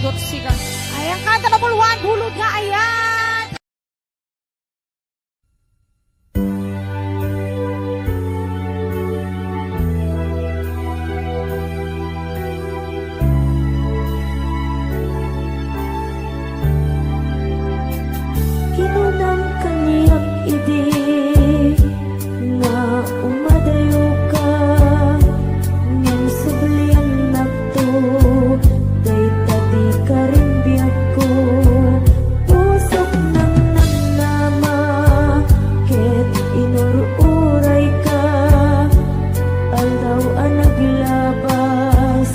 S5: dot sika. Ayan ka, dalawang hulog nga, ayan.
S8: Kinunang kaniyak idi nga umadayo ka ngem sublian nakto day tadi ka rin biyak ko pusok ng nagnama ket inururay ka aldaw ang naglabas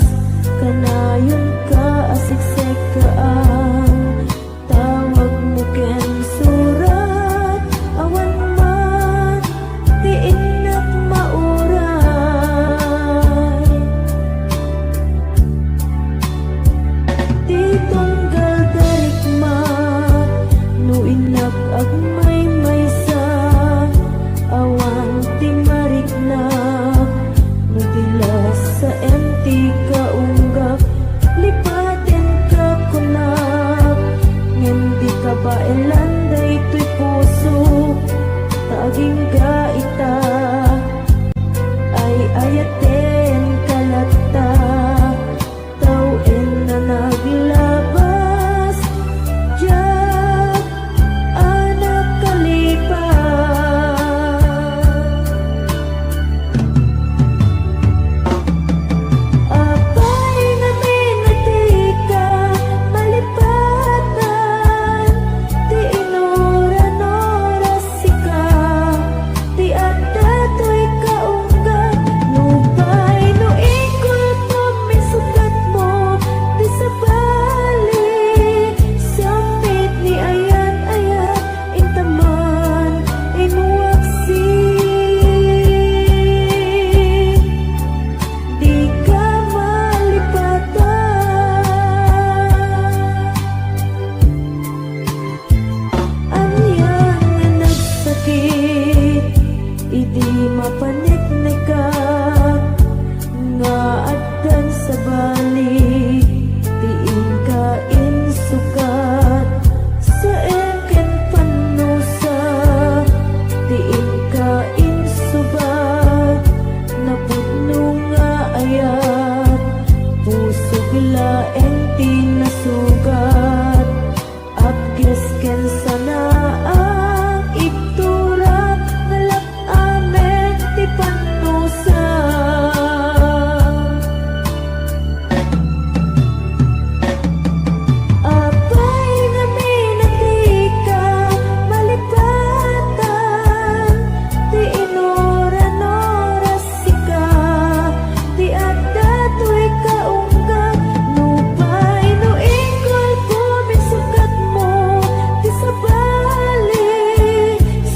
S8: kanayon ka asiksek ka ang tawag mo ken surat awan man di inak mauray di tunggal darikmat no inak agmay maysa awan ti mariknak no dilas sa empty ka unggap lipaten ka kunap ngem di ka ba elanday to'y puso taging gaita ay ayaten kalata tawen na naglabas diyak anak kalipas apay nga minati ka malipatan ti inoran oras sika ti adda to'y kaunggat nupay no ikol po misugat mo ti sabali samit ni ayan-ayan intaman inuwaksi di ka malipatan Anyan nga nagsakit idi mapaneknekat nga addan sa bali tiin ka insukat sa eken panusa tiin ka insubat napudno nga ayat pusog laeng tinasugat abges ken sana ang iktura nalak amen ti panusa apay nga minati ka malipatan ti inoran oras sika ti adda to'y kaunggat nupay no ikol po misukat mo ti sabali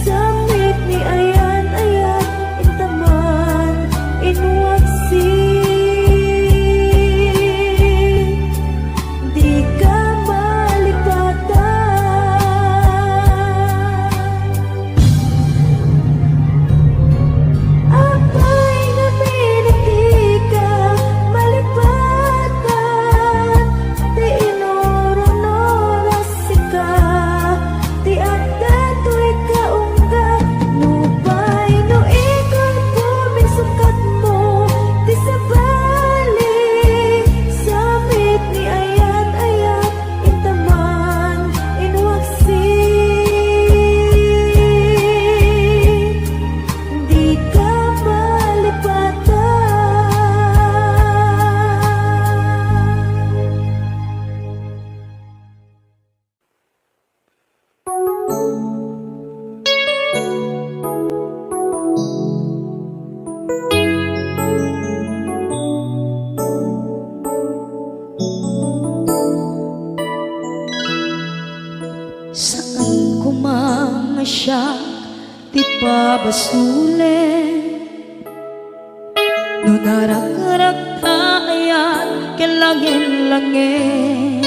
S8: samit ni ayan-ayan intaman inuwaksi di ka malipatan apay nga minati ka malipatan ti inoran oras sika ti adda to'y kaunggat nupay no ikol po misukat mo ti sabali samit ni ayan-ayan intaman inuwaksi di ka malipatan
S2: Saan ko mga siya ti pabasulen no narak-arak ayan kelangin-langin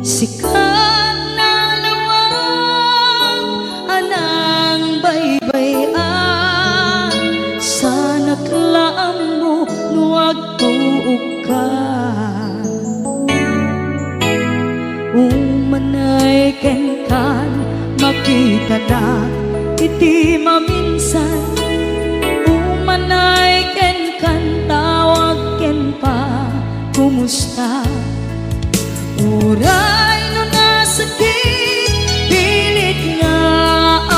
S2: sikat na lawang anang baybayan sa naklaan mo nuwag tuog ka
S8: ken kan makita na iti maminsan umanay ken kan tawag ken pa kumusta uray no nasakit pilit nga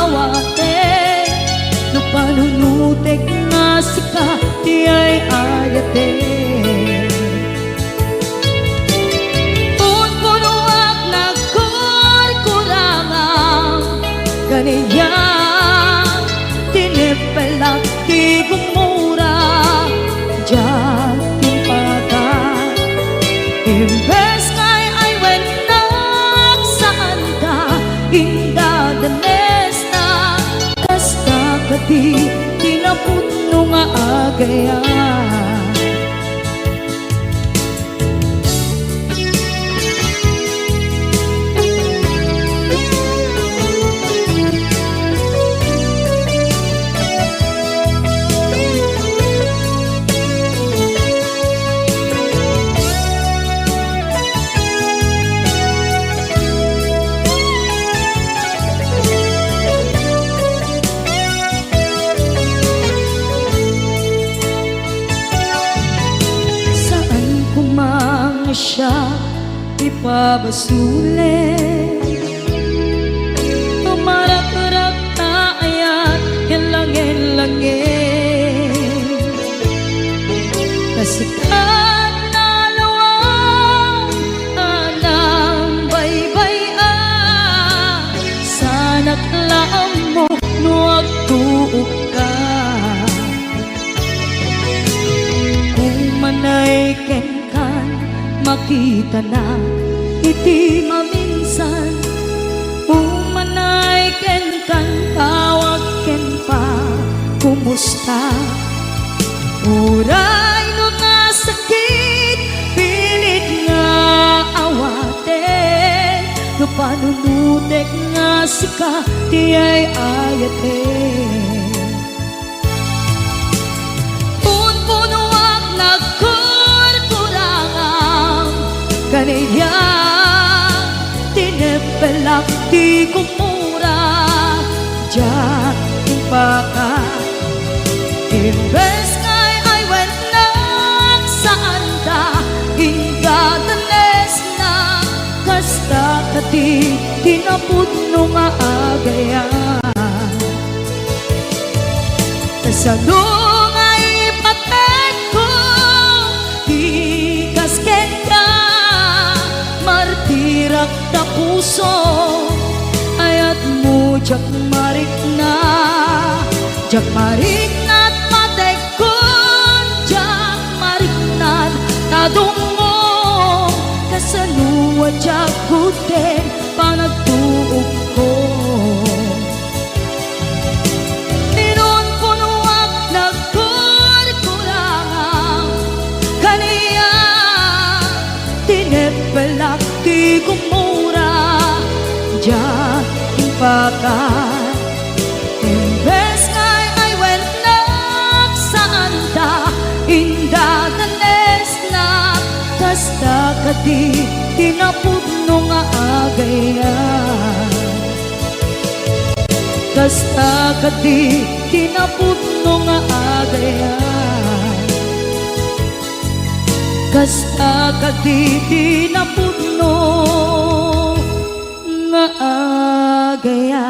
S8: awate no panunutek nga sika di ay ayate punpunuak nagkurkurangang ganiya tinipelak di gumura diyan timpagan imbes ngay ay wenak saan ka indadanes na kasta kati tinaputno nga agaya siya ipabasuli tumarak-rak na ayat hilangin-langin kasikat na lawang anang baybay-an sanak laang mo nuwag tuog ka kung manay ken makita na iti maminsan umanay ken kan tawag ken pa kumusta uray no nasakit pilit nga awate no panunutek nga sika di ay ayate punpunuak ganiya tinipelak di kumura diyan timpaka imbes ngay ay wenak saan ta indadanes na kasta kati tinaputno nga agaya kasano nga ipatek ko di kasken ka martirak ta puso ayat mo jak marik na at matek kun jak marik na tadungo kasanuwa jak kuten panagtuog ko inon punuak nagkurkurangang kaniya tinipelak di kumura diyan timpakan imbes ngay ay wenak saan ta indadanes na kasta kati tinaputno nga agaya kasta kati tinaputno nga agaya kasta kati tinaputno nga agaya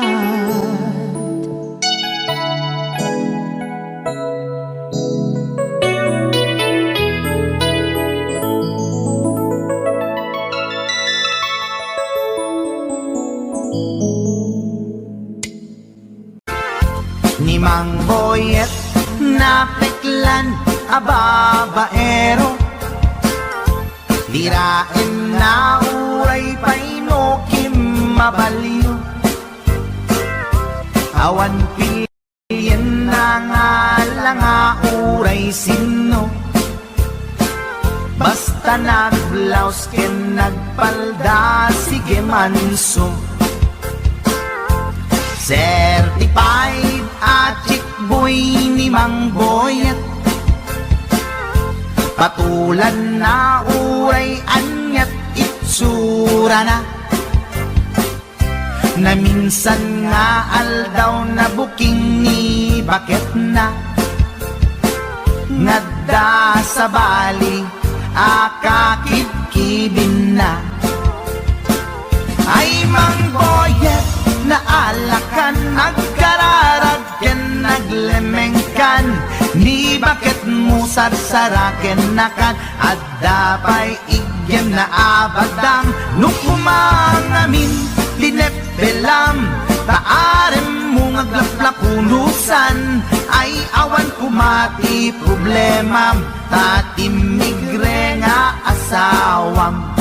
S9: ni Mang Boyet na peklan ababaero lirain na uray painokim mabaliw awan pilyen na nga lang uray sino basta nagblaus ken nagpalda sige manso certified at chick boy ni Mang Boyet patulan na uray anyat itsura na Na minsan nga aldaw na buking ni bakit na ngadda sa bali akakibkibin na ay mangboyet na alakan nagkararag ken naglemengkan ni bakit mo sarsaraken nakan at dapay igyem na abadang nukumangamin tinepelam taarem mo ngaglaplapunusan ay awan kumati problema tatimigre nga asawam.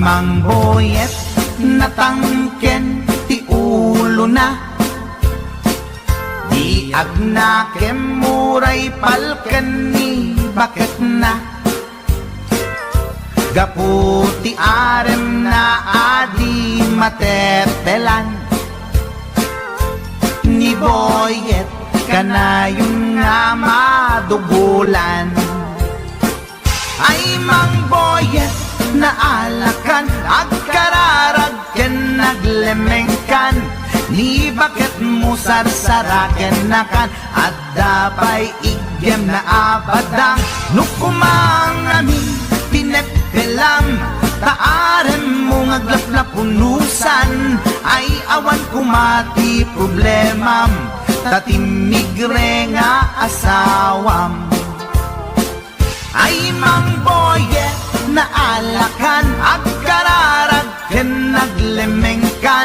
S9: Mang boyet natangken ti ulo na di agnakem muray palken ni bakit na gaputi arem na adi matepelan ni boyet kanayong nga madugulan ay mang boyet na alakan agkararag ken naglemengkan ni bakit mo sarsaraken nakan at dapay igyem na abadang nukumangamin pinepelam taarem mo ngaglaplapunusan ay awan kumati problemam tatimigre nga asawam ay mang boyet na alakan agkararag ken naglemengkan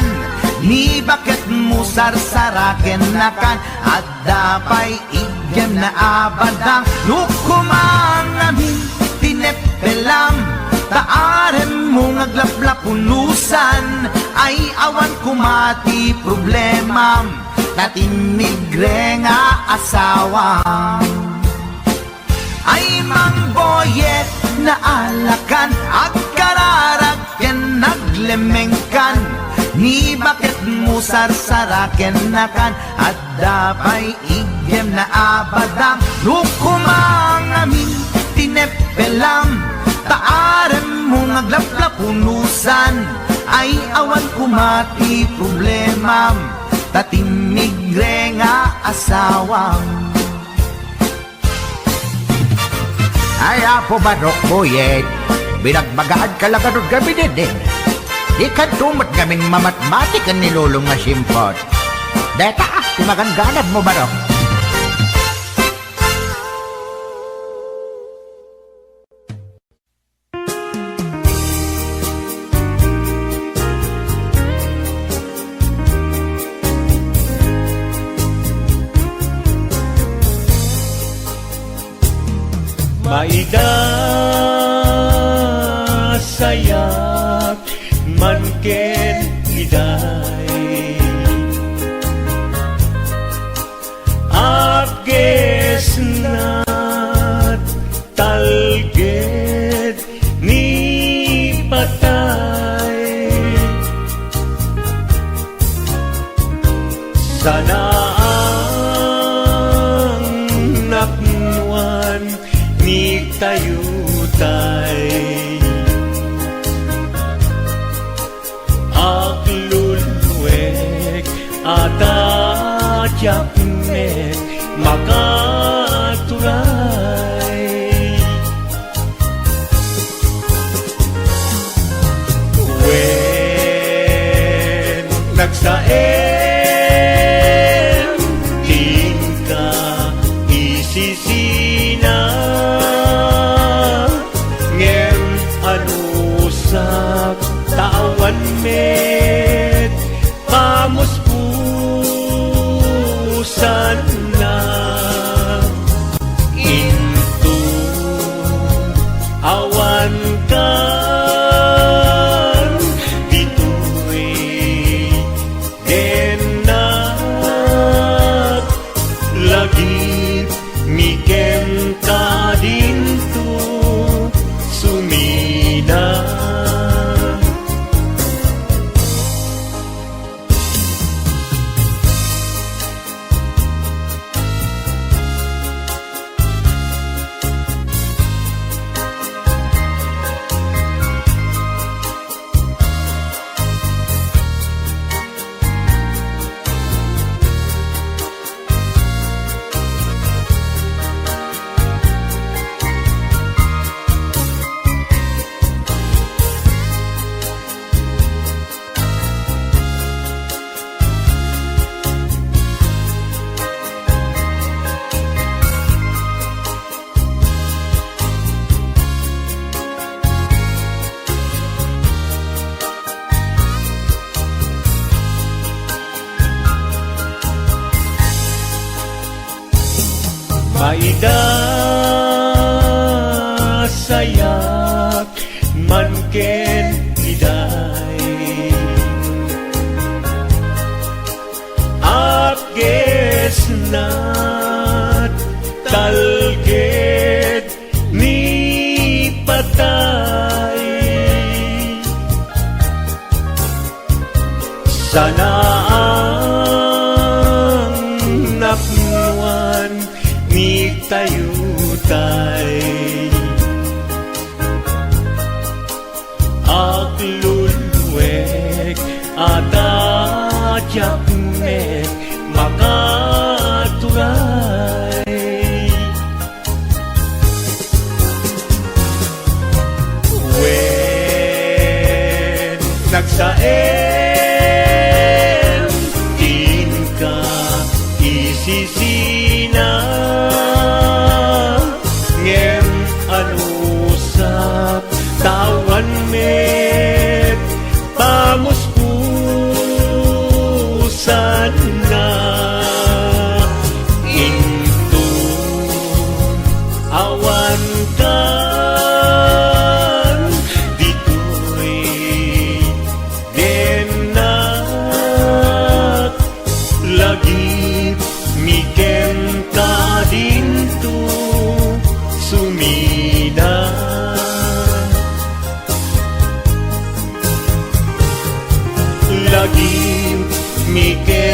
S9: ni bakit mo sarsaraken nakan at dapay igyem na abadang nukumangamin tinepelam taarem mo ngaglaplapunusan ay awan kumati problemam tatimigre nga asawam ay mang boyet na alakan agkararag ken naglemengkan ni bakit mo sarsaraken nakan at dapay igyem na abadang nukumangamin tinepelam taarem mo ngaglaplapunusan ay awan kumati problemam tatimigre nga asawam.
S10: Ay, apo barok boyet, binagbagaan ka lang anong gabi din. Di ka tumot gaming mamatmatik ang nilulong nga simpot. Deta, kumagangganad mo barok.
S4: Maida sayak manken iday Agges na talged ni patay Sana ang naknuan ni tayutay Aklulwek at adyakmek makatulay When nagsaem tingka isisina ngem anusak tawan met pamuspusan na into awan kan dito'y mikem ka dinto sumida. Maida sayak man ken liday Apges nat talged ni patay Sana ang napnuan ni tayutay aglulwek at adyaknek makaturay when nagsaem din ka isisina ngem anusap tawan met pamuspusan na into awan kan dito'y denak lagi mikem ka dinto sumida lagi mikem